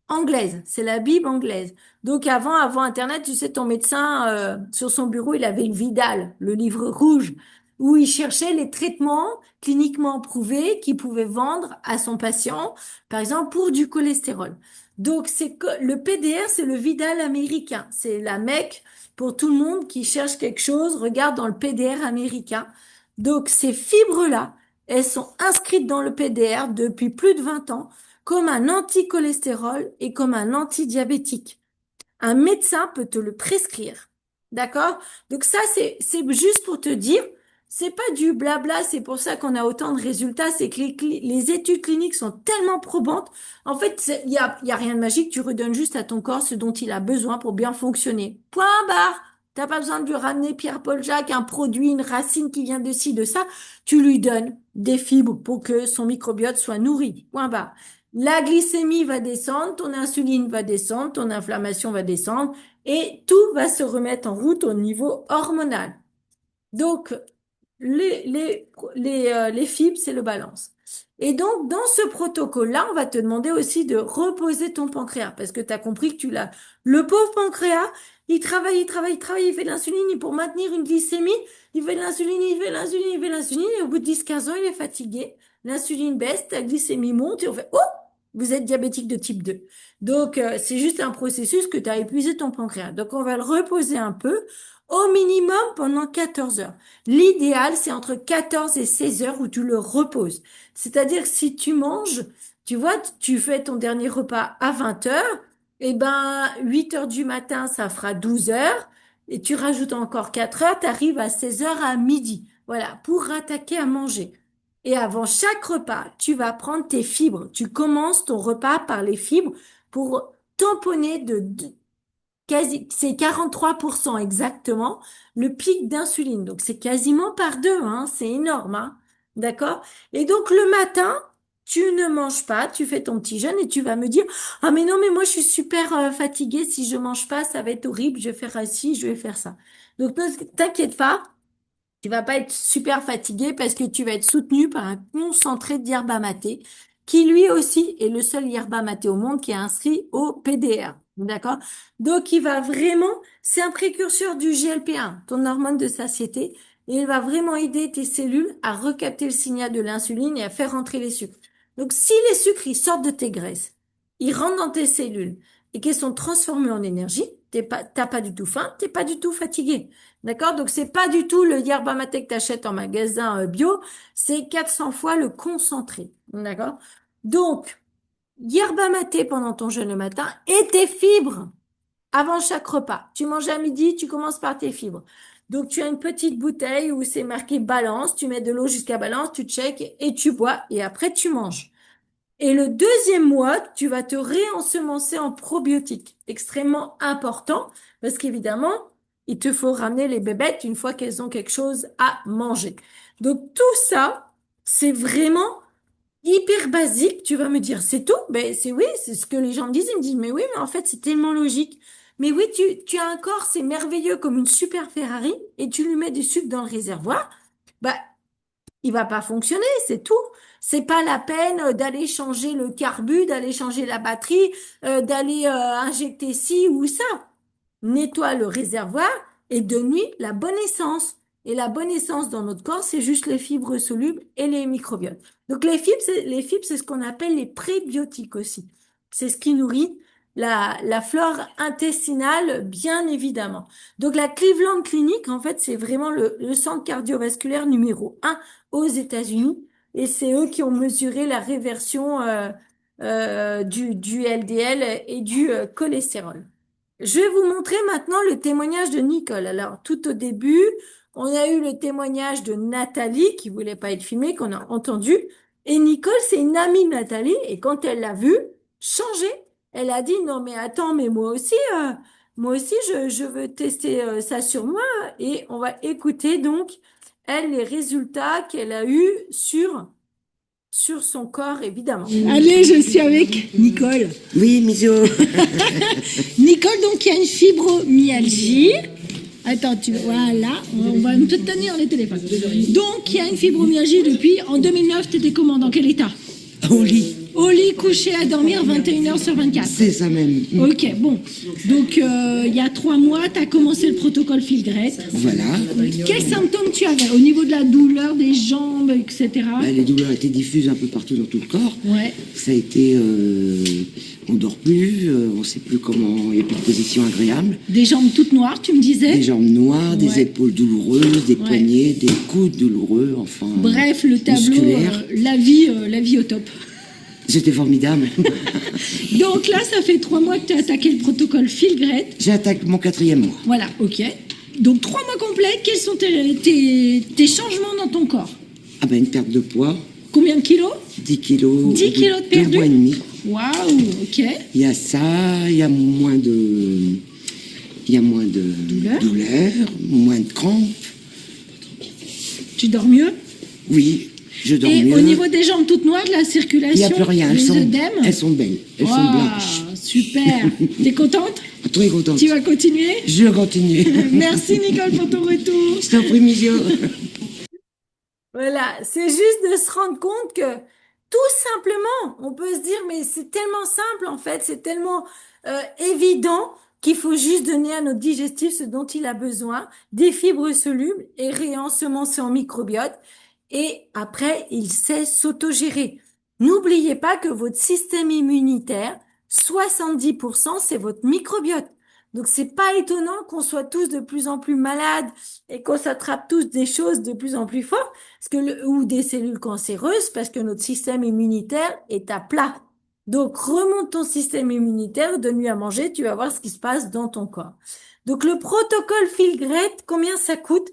anglaise, c'est la Bible anglaise. Donc avant Internet, tu sais, ton médecin sur son bureau, il avait le Vidal, le livre rouge, où il cherchait les traitements cliniquement prouvés qu'il pouvait vendre à son patient, par exemple pour du cholestérol. Donc c'est que le PDR, c'est le Vidal américain, c'est la Mecque pour tout le monde qui cherche quelque chose. Regarde dans le PDR américain. Donc ces fibres-là, elles sont inscrites dans le PDR depuis plus de 20 ans comme un anticholestérol et comme un antidiabétique. Un médecin peut te le prescrire. D'accord? Donc ça, c'est juste pour te dire, c'est pas du blabla, c'est pour ça qu'on a autant de résultats, c'est que les études cliniques sont tellement probantes. En fait, il y a rien de magique, tu redonnes juste à ton corps ce dont il a besoin pour bien fonctionner. Point barre. T'as pas besoin de lui ramener Pierre-Paul Jacques, un produit, une racine qui vient de ci, de ça. Tu lui donnes des fibres pour que son microbiote soit nourri. Point barre. La glycémie va descendre, ton insuline va descendre, ton inflammation va descendre et tout va se remettre en route au niveau hormonal. Donc, les fibres, c'est le balance. Et donc, dans ce protocole-là, on va te demander aussi de reposer ton pancréas parce que tu as compris que tu l'as. Le pauvre pancréas, il travaille, il fait de l'insuline et pour maintenir une glycémie, il fait de l'insuline, il fait de l'insuline, il fait de l'insuline et au bout de 10-15 ans, il est fatigué. L'insuline baisse, ta glycémie monte et on fait, oh, vous êtes diabétique de type 2. Donc, c'est juste un processus que tu as épuisé ton pancréas. Donc, on va le reposer un peu, au minimum pendant 14 heures. L'idéal, c'est entre 14 et 16 heures où tu le reposes. C'est-à-dire que si tu manges, tu vois, tu fais ton dernier repas à 20 heures, et ben, 8 heures du matin, ça fera 12 heures, et tu rajoutes encore 4 heures, tu arrives à 16 heures à midi. Voilà, pour rattaquer à manger. Et avant chaque repas, tu vas prendre tes fibres. Tu commences ton repas par les fibres pour tamponner quasi, c'est 43% exactement le pic d'insuline. Donc c'est quasiment par deux, hein, c'est énorme, hein. D'accord? Et donc le matin, tu ne manges pas, tu fais ton petit jeûne et tu vas me dire, ah mais non, mais moi je suis super fatiguée, si je mange pas, ça va être horrible, je vais faire ci, je vais faire ça. Donc ne t'inquiète pas, tu vas pas être super fatigué parce que tu vas être soutenu par un concentré d'yerba maté qui lui aussi est le seul yerba maté au monde qui est inscrit au PDR. D'accord? Donc il va vraiment, c'est un précurseur du GLP-1, ton hormone de satiété, et il va vraiment aider tes cellules à recapter le signal de l'insuline et à faire rentrer les sucres. Donc si les sucres ils sortent de tes graisses, ils rentrent dans tes cellules et qu'ils sont transformés en énergie, t'as pas du tout faim, t'es pas du tout fatigué. D'accord? Donc, c'est pas du tout le yerba mate que t'achètes en magasin bio, c'est 400 fois le concentré. D'accord? Donc, yerba mate pendant ton jeûne le matin et tes fibres avant chaque repas. Tu manges à midi, tu commences par tes fibres. Donc, tu as une petite bouteille où c'est marqué balance, tu mets de l'eau jusqu'à balance, tu check et tu bois et après tu manges. Et le deuxième mois, tu vas te réensemencer en probiotiques. Extrêmement important parce qu'évidemment, il te faut ramener les bébêtes une fois qu'elles ont quelque chose à manger. Donc tout ça, c'est vraiment hyper basique. Tu vas me dire, c'est tout? Ben c'est oui, c'est ce que les gens me disent. Ils me disent, mais oui, mais en fait, c'est tellement logique. Mais oui, tu as un corps, c'est merveilleux comme une super Ferrari et tu lui mets du sucre dans le réservoir. Bah, il va pas fonctionner, c'est tout. C'est pas la peine d'aller changer le carbu, d'aller changer la batterie, d'aller injecter ci ou ça. Nettoie le réservoir et donne-lui la bonne essence. Et la bonne essence dans notre corps, c'est juste les fibres solubles et les microbiotes. Donc les fibres, c'est ce qu'on appelle les prébiotiques aussi. C'est ce qui nourrit la flore intestinale, bien évidemment. Donc la Cleveland Clinic, en fait, c'est vraiment le centre cardiovasculaire numéro un aux États-Unis. Et c'est eux qui ont mesuré la réversion du LDL et du cholestérol. Je vais vous montrer maintenant le témoignage de Nicole. Alors, tout au début, on a eu le témoignage de Nathalie, qui voulait pas être filmée, qu'on a entendu. Et Nicole, c'est une amie de Nathalie, et quand elle l'a vue, changé. Elle a dit, non, mais attends, mais moi aussi, je veux tester ça sur moi. Et on va écouter donc, elle, les résultats qu'elle a eus sur son corps, évidemment. Allez, je suis avec Nicole. Oui, Misio. Nicole, donc, il y a une fibromyalgie. Attends, voilà, on va te tenir les téléphones. Donc, il y a une fibromyalgie depuis, en 2009, tu étais comment, dans quel état? Au lit. Au lit, couché à dormir 21 heures sur 24. C'est ça même. Ok, bon. Donc, il y a 3 mois, tu as commencé le protocole Filgret. Voilà. Quels symptômes tu avais au niveau de la douleur des jambes, etc. Bah, les douleurs étaient diffuses un peu partout dans tout le corps. Ouais. Ça a été... on dort plus, on sait plus comment... Il n'y a plus de position agréable. Des jambes toutes noires, tu me disais. Des jambes noires, des Ouais. épaules douloureuses, des Ouais. poignets, des coudes douloureux, enfin... Bref, le tableau, musculaire. la vie au top. C'était formidable. Donc là, ça fait 3 mois que tu as attaqué le protocole Filgret. J'attaque mon 4e mois. Voilà, ok. Donc 3 mois complets, quels sont tes changements dans ton corps? Ah ben une perte de poids, Combien de kilos? 10 kilos. 10 kilos de 2 perdu? mois et demi. Waouh, ok. Il y a ça, il y a moins de... Il y a moins de Douleur. moins de crampes. Tu dors mieux? Oui, je dors Et mieux. au niveau des jambes toutes noires, de la circulation, Il n'y a plus rien. les œdèmes? Elles sont belles. Elles sont Waouh, blanches. super. T'es contente? Très contente. Tu vas continuer? Je continue. Merci Nicole pour ton retour. Je t'en prie, Misio. Voilà, c'est juste de se rendre compte que tout simplement, on peut se dire, mais c'est tellement simple en fait, c'est tellement évident qu'il faut juste donner à notre digestif ce dont il a besoin, des fibres solubles et réensemencer en microbiote. Et après, il sait s'autogérer. N'oubliez pas que votre système immunitaire, 70%, c'est votre microbiote. Donc c'est pas étonnant qu'on soit tous de plus en plus malades et qu'on s'attrape tous des choses de plus en plus fortes ou des cellules cancéreuses parce que notre système immunitaire est à plat. Donc remonte ton système immunitaire, donne-lui à manger, tu vas voir ce qui se passe dans ton corps. Donc le protocole Filgret, combien ça coûte?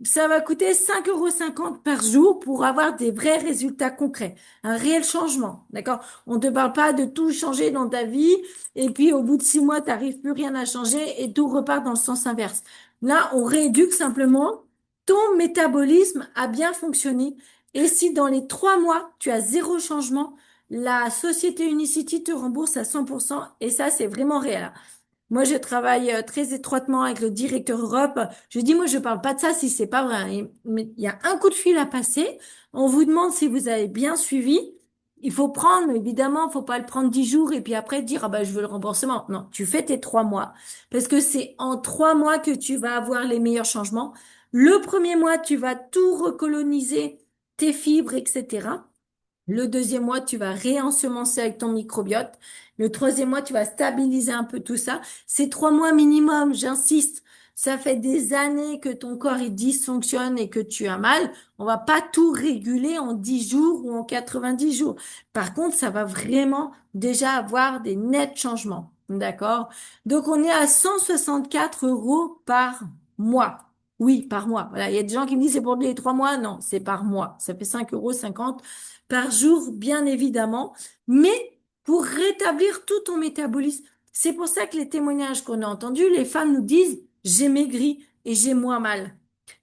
Ça va coûter 5,50 € par jour pour avoir des vrais résultats concrets, un réel changement, d'accord? On ne te parle pas de tout changer dans ta vie et puis au bout de 6 mois, tu n'arrives plus rien à changer et tout repart dans le sens inverse. Là, on rééduque simplement ton métabolisme à bien fonctionner Et si dans les 3 mois, tu as zéro changement, la société Unicity te rembourse à 100%. Et ça, c'est vraiment réel. Moi, je travaille très étroitement avec le directeur Europe. Je dis, moi, je parle pas de ça si c'est pas vrai. Mais il y a un coup de fil à passer. On vous demande si vous avez bien suivi. Il faut prendre, évidemment, faut pas le prendre 10 jours et puis après dire, ah ben, je veux le remboursement. Non, tu fais tes 3 mois. Parce que c'est en 3 mois que tu vas avoir les meilleurs changements. Le premier mois, tu vas tout recoloniser, tes fibres, etc. Le deuxième mois, tu vas réensemencer avec ton microbiote. Le troisième mois, tu vas stabiliser un peu tout ça. C'est 3 mois minimum, j'insiste. Ça fait des années que ton corps il dysfonctionne et que tu as mal. On va pas tout réguler en 10 jours ou en 90 jours. Par contre, ça va vraiment déjà avoir des nets changements. D'accord? Donc, on est à 164 euros par mois. Oui, par mois. Voilà. Il y a des gens qui me disent c'est pour les 3 mois. Non, c'est par mois. Ça fait 5,50 € par jour, bien évidemment, mais pour rétablir tout ton métabolisme. C'est pour ça que les témoignages qu'on a entendus, les femmes nous disent, j'ai maigri et j'ai moins mal.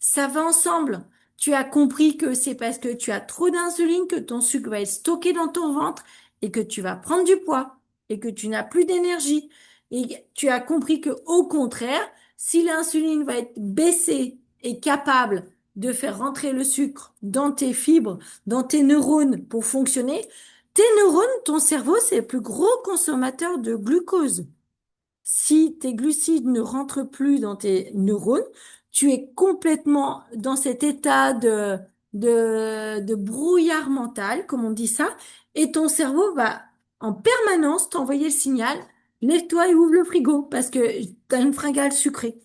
Ça va ensemble. Tu as compris que c'est parce que tu as trop d'insuline que ton sucre va être stocké dans ton ventre et que tu vas prendre du poids et que tu n'as plus d'énergie. Et tu as compris que, au contraire, si l'insuline va être baissée et capable de faire rentrer le sucre dans tes fibres, dans tes neurones pour fonctionner, tes neurones, ton cerveau, c'est le plus gros consommateur de glucose. Si tes glucides ne rentrent plus dans tes neurones, tu es complètement dans cet état de brouillard mental, comme on dit ça, et ton cerveau va en permanence t'envoyer le signal, lève-toi et ouvre le frigo parce que tu as une fringale sucrée.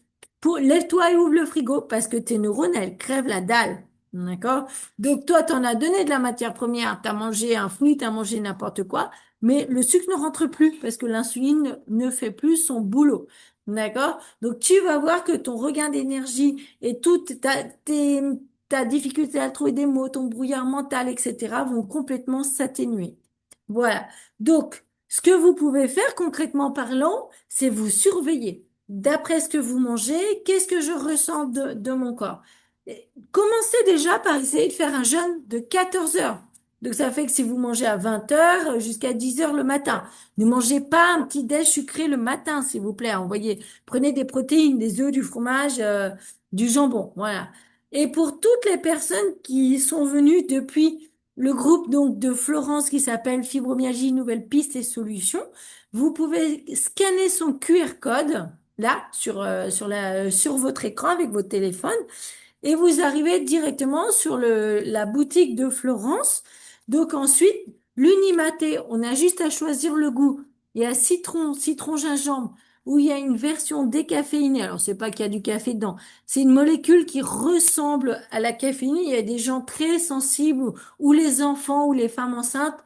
Lève-toi et ouvre le frigo parce que tes neurones, elles crèvent la dalle. D'accord? Donc toi, t'en as donné de la matière première, t'as mangé un fruit, t'as mangé n'importe quoi, mais le sucre ne rentre plus parce que l'insuline ne fait plus son boulot. D'accord? Donc, tu vas voir que ton regain d'énergie et toute ta difficulté à trouver des mots, ton brouillard mental, etc., vont complètement s'atténuer. Voilà. Donc, ce que vous pouvez faire concrètement parlant, c'est vous surveiller. D'après ce que vous mangez, qu'est-ce que je ressens de mon corps? Commencez déjà par essayer de faire un jeûne de 14 heures. Donc ça fait que si vous mangez à 20 heures jusqu'à 10 heures le matin, ne mangez pas un petit déj sucré le matin, s'il vous plaît. Envoyez, prenez des protéines, des œufs, du fromage, du jambon, voilà. Et pour toutes les personnes qui sont venues depuis le groupe donc de Florence qui s'appelle Fibromyalgie Nouvelles Pistes et Solutions, vous pouvez scanner son QR code là sur votre écran avec votre téléphone et vous arrivez directement sur la boutique de Florence. Donc ensuite, l'unimaté, on a juste à choisir le goût. Il y a citron gingembre, où il y a une version décaféinée. Alors c'est pas qu'il y a du café dedans, c'est une molécule qui ressemble à la caféine. Il y a des gens très sensibles ou les enfants ou les femmes enceintes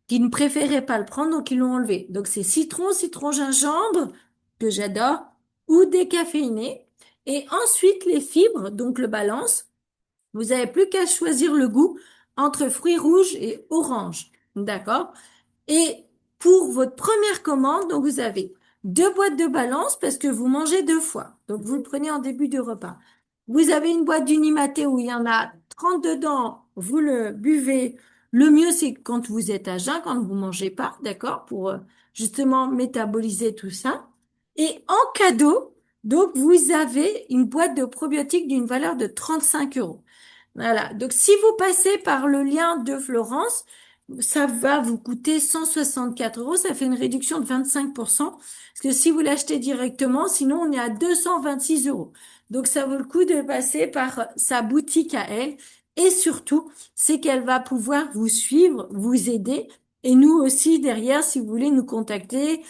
qui ne préféraient pas le prendre, donc ils l'ont enlevé. Donc c'est citron gingembre, que j'adore, ou décaféiné. Et ensuite, les fibres, donc le balance, vous avez plus qu'à choisir le goût entre fruits rouges et orange. D'accord? Et pour votre première commande, donc vous avez 2 boîtes de balance parce que vous mangez 2 fois. Donc vous le prenez en début de repas. Vous avez une boîte d'Unimaté où il y en a 30 dedans. Vous le buvez. Le mieux, c'est quand vous êtes à jeun, quand vous mangez pas, d'accord, pour justement métaboliser tout ça. Et en cadeau, donc vous avez une boîte de probiotiques d'une valeur de 35 euros. Voilà. Donc, si vous passez par le lien de Florence, ça va vous coûter 164 euros. Ça fait une réduction de 25%. Parce que si vous l'achetez directement, sinon on est à 226 euros. Donc, ça vaut le coup de passer par sa boutique à elle. Et surtout, c'est qu'elle va pouvoir vous suivre, vous aider. Et nous aussi, derrière, si vous voulez nous contacter,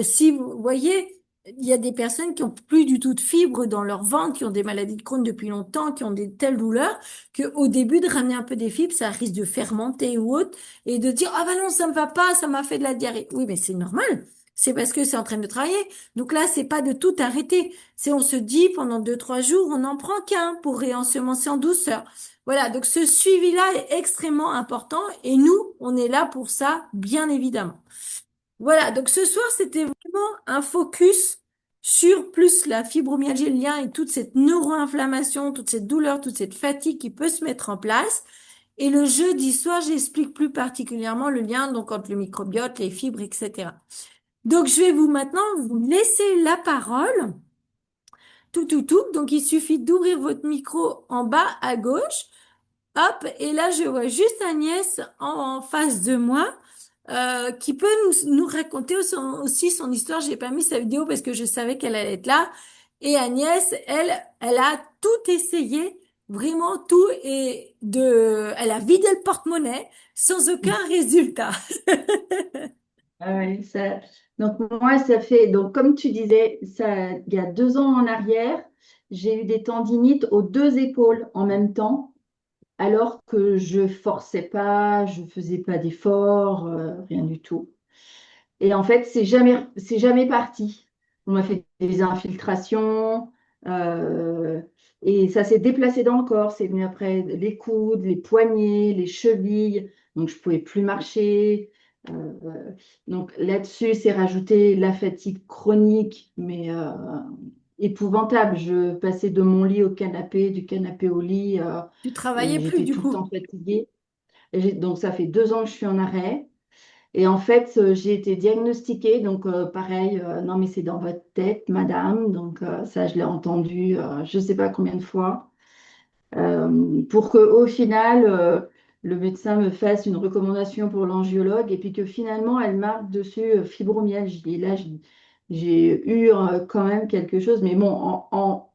si vous voyez, il y a des personnes qui ont plus du tout de fibres dans leur ventre, qui ont des maladies de Crohn depuis longtemps, qui ont des telles douleurs que au début de ramener un peu des fibres, ça risque de fermenter ou autre et de dire ah bah non ça me va pas, ça m'a fait de la diarrhée. Oui mais c'est normal. C'est parce que c'est en train de travailler. Donc là, c'est pas de tout arrêter. C'est on se dit pendant 2, 3 jours, on n'en prend qu'un pour réensemencer en douceur. Voilà. Donc ce suivi-là est extrêmement important et nous, on est là pour ça, bien évidemment. Voilà, donc ce soir, c'était vraiment un focus sur plus la fibromyalgie, le lien et toute cette neuroinflammation, toute cette douleur, toute cette fatigue qui peut se mettre en place. Et le jeudi soir, j'explique plus particulièrement le lien donc entre le microbiote, les fibres, etc. Donc, je vais vous maintenant vous laisser la parole. Tout. Donc, il suffit d'ouvrir votre micro en bas à gauche. Hop, et là, je vois juste Agnès en face de moi, qui peut nous raconter aussi son histoire. J'ai pas mis sa vidéo parce que je savais qu'elle allait être là. Et Agnès, elle a tout essayé, vraiment tout, elle a vidé le porte-monnaie sans aucun résultat. Ah oui, donc moi, ça fait, donc comme tu disais, ça, il y a 2 ans en arrière, j'ai eu des tendinites aux 2 épaules en même temps, alors que je forçais pas, je faisais pas d'efforts, rien du tout. Et en fait, c'est jamais parti. On m'a fait des infiltrations, euh, et ça s'est déplacé dans le corps. C'est venu après les coudes, les poignets, les chevilles. Donc, je pouvais plus marcher. Donc, là-dessus, c'est rajouté la fatigue chronique, mais épouvantable. Je passais de mon lit au canapé, du canapé au lit, Tu travaillais et plus j'étais du tout le coup. temps fatiguée. Donc, ça fait 2 ans que je suis en arrêt. Et en fait, j'ai été diagnostiquée, donc pareil, non mais c'est dans votre tête, madame. Donc ça, je l'ai entendu, je ne sais pas combien de fois, pour qu'au final, le médecin me fasse une recommandation pour l'angiologue et puis que finalement, elle marque dessus fibromyalgie. Et là, j'ai eu quand même quelque chose, mais bon,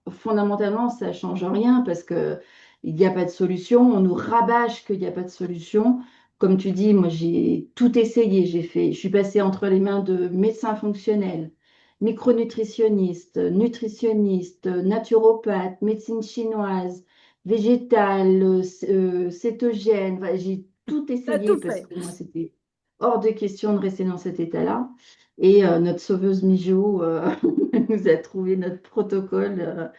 fondamentalement, ça ne change rien parce que il n'y a pas de solution. On nous rabâche qu'il n'y a pas de solution. Comme tu dis, moi, j'ai tout essayé. Je suis passée entre les mains de médecins fonctionnels, micronutritionnistes, nutritionnistes, naturopathes, médecine chinoise, végétale, cétogène. Enfin, j'ai tout T'as essayé tout parce fait. que moi, c'était hors de question de rester dans cet état-là. Et notre sauveuse Mijo nous a trouvé notre protocole.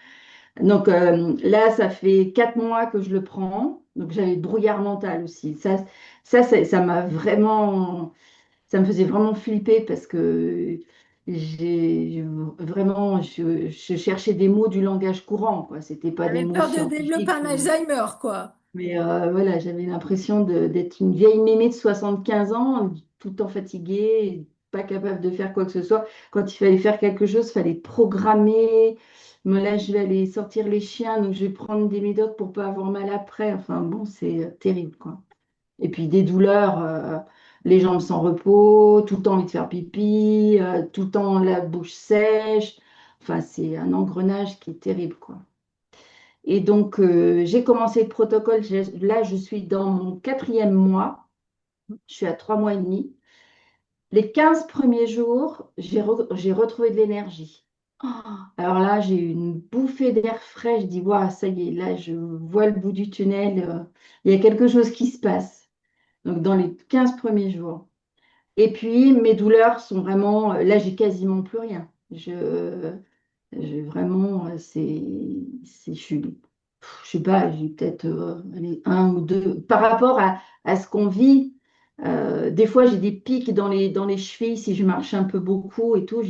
Donc là, ça fait 4 mois que je le prends. Donc j'avais le brouillard mental aussi. Ça m'a vraiment, ça me faisait vraiment flipper parce que je cherchais des mots du langage courant, quoi. C'était pas des T'avais mots peur de développer scientifiques. un Alzheimer, quoi. Mais voilà, j'avais l'impression d'être une vieille mémé de 75 ans, tout le temps fatiguée, pas capable de faire quoi que ce soit. Quand il fallait faire quelque chose, il fallait programmer. Mais là, je vais aller sortir les chiens, donc je vais prendre des médocs pour pas avoir mal après. Enfin bon, c'est terrible, quoi. Et puis des douleurs, les jambes sans repos, tout le temps envie de faire pipi, tout le temps la bouche sèche. Enfin, c'est un engrenage qui est terrible, quoi. Et donc, j'ai commencé le protocole. Là, je suis dans mon 4e mois. Je suis à 3 mois et demi. Les 15 premiers jours, j'ai retrouvé de l'énergie. Oh, alors là, j'ai eu une bouffée d'air frais. Je dis, waouh, ça y est, là, je vois le bout du tunnel. Il y a quelque chose qui se passe. Donc, dans les 15 premiers jours. Et puis, mes douleurs sont vraiment. Là, j'ai quasiment plus rien. Vraiment, je sais pas, j'ai peut-être allez, un ou deux. Par rapport à ce qu'on vit, des fois j'ai des pics dans les chevilles si je marche un peu beaucoup et tout.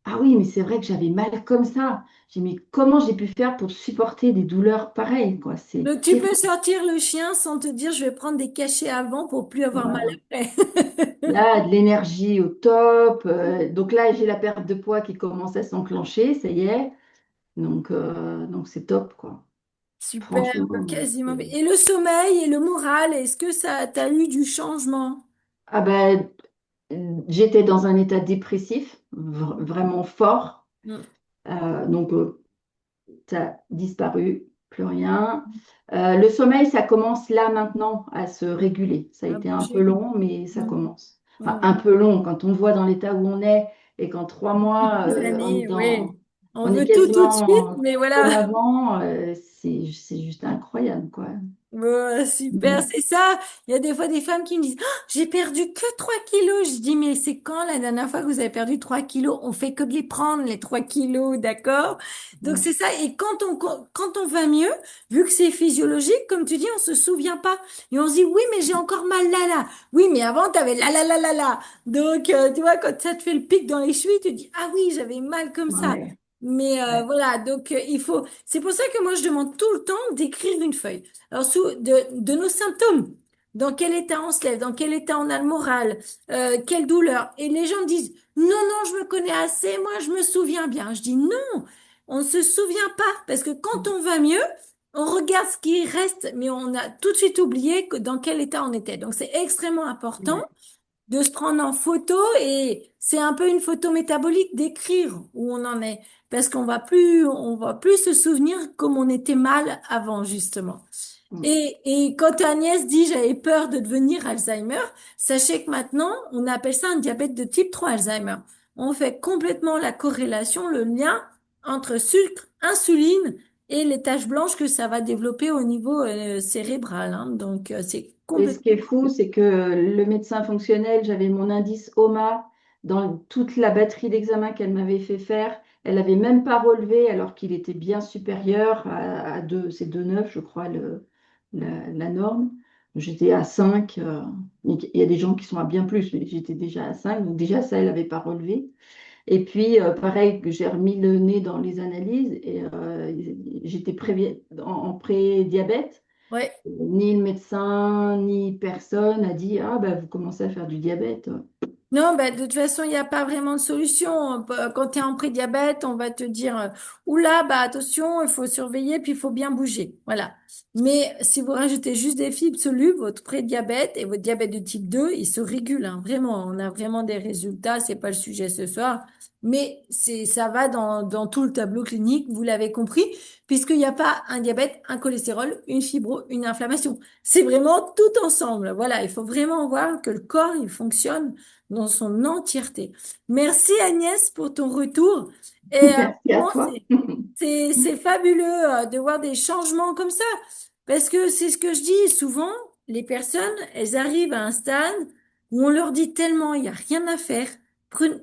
Ah oui, mais c'est vrai que j'avais mal comme ça. J'ai dit, mais comment j'ai pu faire pour supporter des douleurs pareilles, quoi? C'est Donc, tu peux terrible. sortir le chien sans te dire, je vais prendre des cachets avant pour plus avoir mal Voilà. après. Là, de l'énergie au top. Donc là, j'ai la perte de poids qui commence à s'enclencher, ça y est. Donc c'est top, quoi. Super, Franchement. quasiment. Et le sommeil et le moral, est-ce que ça t'a eu du changement? Ah ben, j'étais dans un état dépressif, vraiment fort. Mm. Donc, ça a disparu, plus rien. Le sommeil, ça commence là maintenant à se réguler. Ça a À été un peu bouger. long, mais ça Mm. commence. Enfin, un Mm. peu long quand on voit dans l'état où on est et qu'en 3 mois, Des années, oui. On on est veut tout de suite, quasiment mais comme voilà. avant. C'est juste incroyable, quoi. Bon, super, Mm. c'est ça. Il y a des fois des femmes qui me disent, ah, j'ai perdu que 3 kilos. Je dis, mais c'est quand la dernière fois que vous avez perdu 3 kilos? On fait que de les prendre, les 3 kilos, d'accord? Donc Mm. c'est ça. Et quand on va mieux, vu que c'est physiologique, comme tu dis, on se souvient pas. Et on se dit, oui, mais j'ai encore mal là, là. Oui, mais avant, t'avais là, là, là, là, là. Donc, tu vois, quand ça te fait le pic dans les chevilles, tu te dis, ah oui, j'avais mal comme ça. Ouais. Mais Ouais. voilà, donc il faut. C'est pour ça que moi je demande tout le temps d'écrire une feuille. Alors de nos symptômes, dans quel état on se lève, dans quel état on a le moral, quelle douleur. Et les gens disent non, non, je me connais assez, moi je me souviens bien. Je dis non, on ne se souvient pas parce que quand on va mieux, on regarde ce qui reste, mais on a tout de suite oublié dans quel état on était. Donc c'est extrêmement important Ouais. de se prendre en photo et c'est un peu une photo métabolique d'écrire où on en est parce on va plus se souvenir comme on était mal avant justement. Mm. Et quand Agnès dit j'avais peur de devenir Alzheimer, sachez que maintenant on appelle ça un diabète de type 3 Alzheimer. On fait complètement la corrélation, le lien entre sucre, insuline et les taches blanches que ça va développer au niveau cérébral, hein. Donc c'est Et ce qui est complètement. fou, c'est que le médecin fonctionnel, j'avais mon indice OMA dans toute la batterie d'examens qu'elle m'avait fait faire. Elle n'avait même pas relevé alors qu'il était bien supérieur à 2, c'est 2,9, je crois, la norme. J'étais à 5. Il y a des gens qui sont à bien plus, mais j'étais déjà à 5. Donc déjà ça, elle n'avait pas relevé. Et puis, pareil, que j'ai remis le nez dans les analyses et j'étais en pré-diabète. Ouais. Ni le médecin, ni personne a dit, ah, bah, vous commencez à faire du diabète. Non, bah, de toute façon, il n'y a pas vraiment de solution. Quand tu es en prédiabète, on va te dire, oula, bah, attention, il faut surveiller, puis il faut bien bouger. Voilà. Mais si vous rajoutez juste des fibres solubles, votre prédiabète et votre diabète de type 2, ils se régulent, hein. Vraiment, on a vraiment des résultats. C'est pas le sujet ce soir. Mais ça va dans tout le tableau clinique, vous l'avez compris, puisqu'il n'y a pas un diabète, un cholestérol, une fibro, une inflammation. C'est vraiment tout ensemble. Voilà. Il faut vraiment voir que le corps, il fonctionne dans son entièreté. Merci Agnès pour ton retour. Et Merci à vraiment, toi. c'est fabuleux de voir des changements comme ça. Parce que c'est ce que je dis souvent, les personnes, elles arrivent à un stade où on leur dit tellement, il n'y a rien à faire,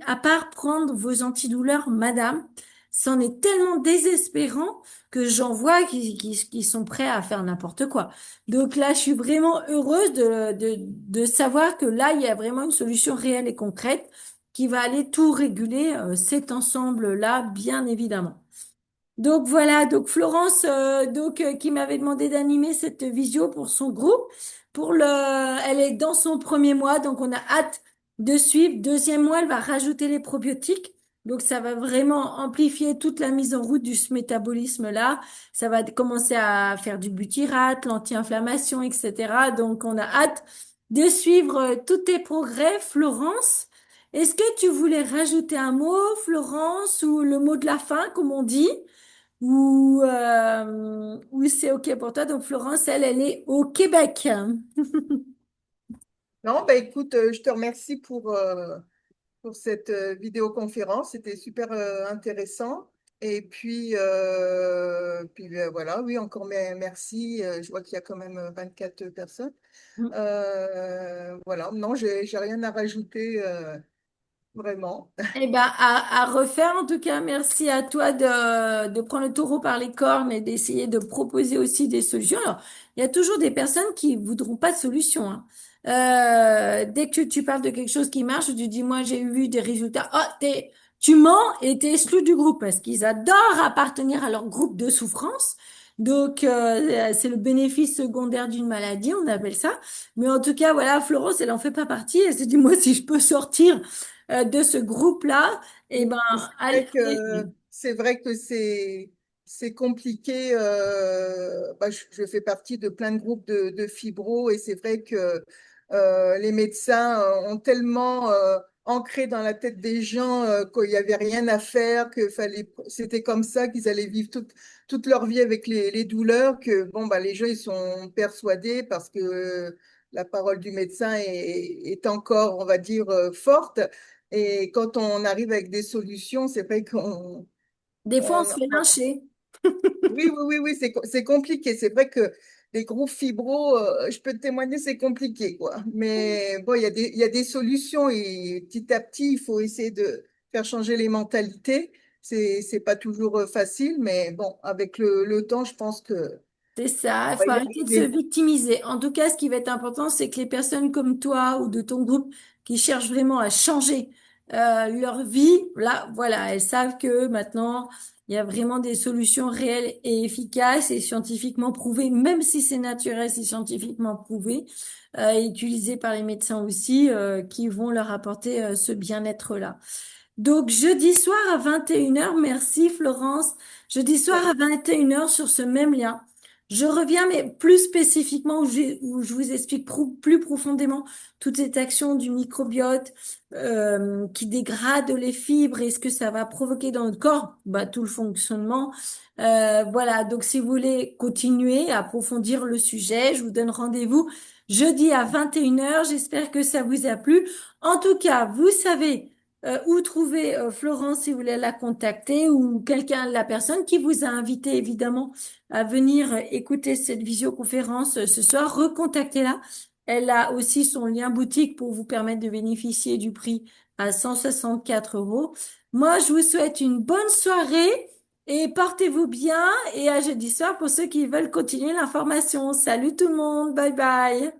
à part prendre vos antidouleurs, madame. C'en est tellement désespérant que j'en vois qui sont prêts à faire n'importe quoi. Donc là, je suis vraiment heureuse de savoir que là, il y a vraiment une solution réelle et concrète qui va aller tout réguler, cet ensemble-là, bien évidemment. Donc voilà, donc Florence, qui m'avait demandé d'animer cette visio pour son groupe, elle est dans son premier mois, donc on a hâte de suivre. Deuxième mois, elle va rajouter les probiotiques, donc ça va vraiment amplifier toute la mise en route du ce métabolisme-là. Ça va commencer à faire du butyrate, l'anti-inflammation, etc. Donc on a hâte de suivre tous tes progrès, Florence. Est-ce que tu voulais rajouter un mot, Florence, ou le mot de la fin, comme on dit? Ou c'est OK pour toi. Donc, Florence, elle est au Québec. Non, bah écoute, je te remercie pour cette vidéoconférence. C'était super intéressant. Et puis voilà, oui, encore merci. Je vois qu'il y a quand même 24 personnes. Voilà, non, j'ai rien à rajouter vraiment. Eh ben, à refaire, en tout cas, merci à toi de prendre le taureau par les cornes et d'essayer de proposer aussi des solutions. Alors, il y a toujours des personnes qui voudront pas de solution, hein. Dès que tu parles de quelque chose qui marche, tu dis, moi, j'ai vu des résultats. Oh, tu mens et t'es exclu du groupe parce qu'ils adorent appartenir à leur groupe de souffrance. Donc, c'est le bénéfice secondaire d'une maladie, on appelle ça. Mais en tout cas, voilà, Florence, elle en fait pas partie. Elle se dit, moi, si je peux sortir de ce groupe-là, eh ben, Mais allez. c'est vrai que c'est compliqué. Bah, je fais partie de plein de groupes de fibro et c'est vrai que les médecins ont tellement ancré dans la tête des gens qu'il n'y avait rien à faire, c'était comme ça qu'ils allaient vivre toute leur vie avec les douleurs, que bon, bah, les gens ils sont persuadés parce que la parole du médecin est encore, on va dire, forte. Et quand on arrive avec des solutions, c'est vrai Des fois, on on- se fait lyncher. oui, c'est compliqué. C'est vrai que les groupes fibro, je peux te témoigner, c'est compliqué, quoi. Mais bon, il y a des solutions et petit à petit, il faut essayer de faire changer les mentalités. C'est pas toujours facile, mais bon, avec le temps, je pense que C'est ça, on il va faut y arrêter de se arriver. victimiser. En tout cas, ce qui va être important, c'est que les personnes comme toi ou de ton groupe qui cherchent vraiment à changer leur vie. Là, voilà, elles savent que maintenant, il y a vraiment des solutions réelles et efficaces et scientifiquement prouvées, même si c'est naturel, c'est scientifiquement prouvé, utilisé par les médecins aussi, qui vont leur apporter ce bien-être-là. Donc, jeudi soir à 21 heures, merci Florence. Jeudi soir à 21 heures sur ce même lien. Je reviens, mais plus spécifiquement, où je vous explique plus profondément toute cette action du microbiote qui dégrade les fibres et ce que ça va provoquer dans notre corps, bah, tout le fonctionnement. Voilà, donc si vous voulez continuer à approfondir le sujet, je vous donne rendez-vous jeudi à 21 heures. J'espère que ça vous a plu. En tout cas, vous savez où trouver Florence si vous voulez la contacter ou quelqu'un, la personne qui vous a invité évidemment à venir écouter cette visioconférence ce soir, recontactez-la. Elle a aussi son lien boutique pour vous permettre de bénéficier du prix à 164 euros. Moi, je vous souhaite une bonne soirée et portez-vous bien et à jeudi soir pour ceux qui veulent continuer l'information. Salut tout le monde, bye bye.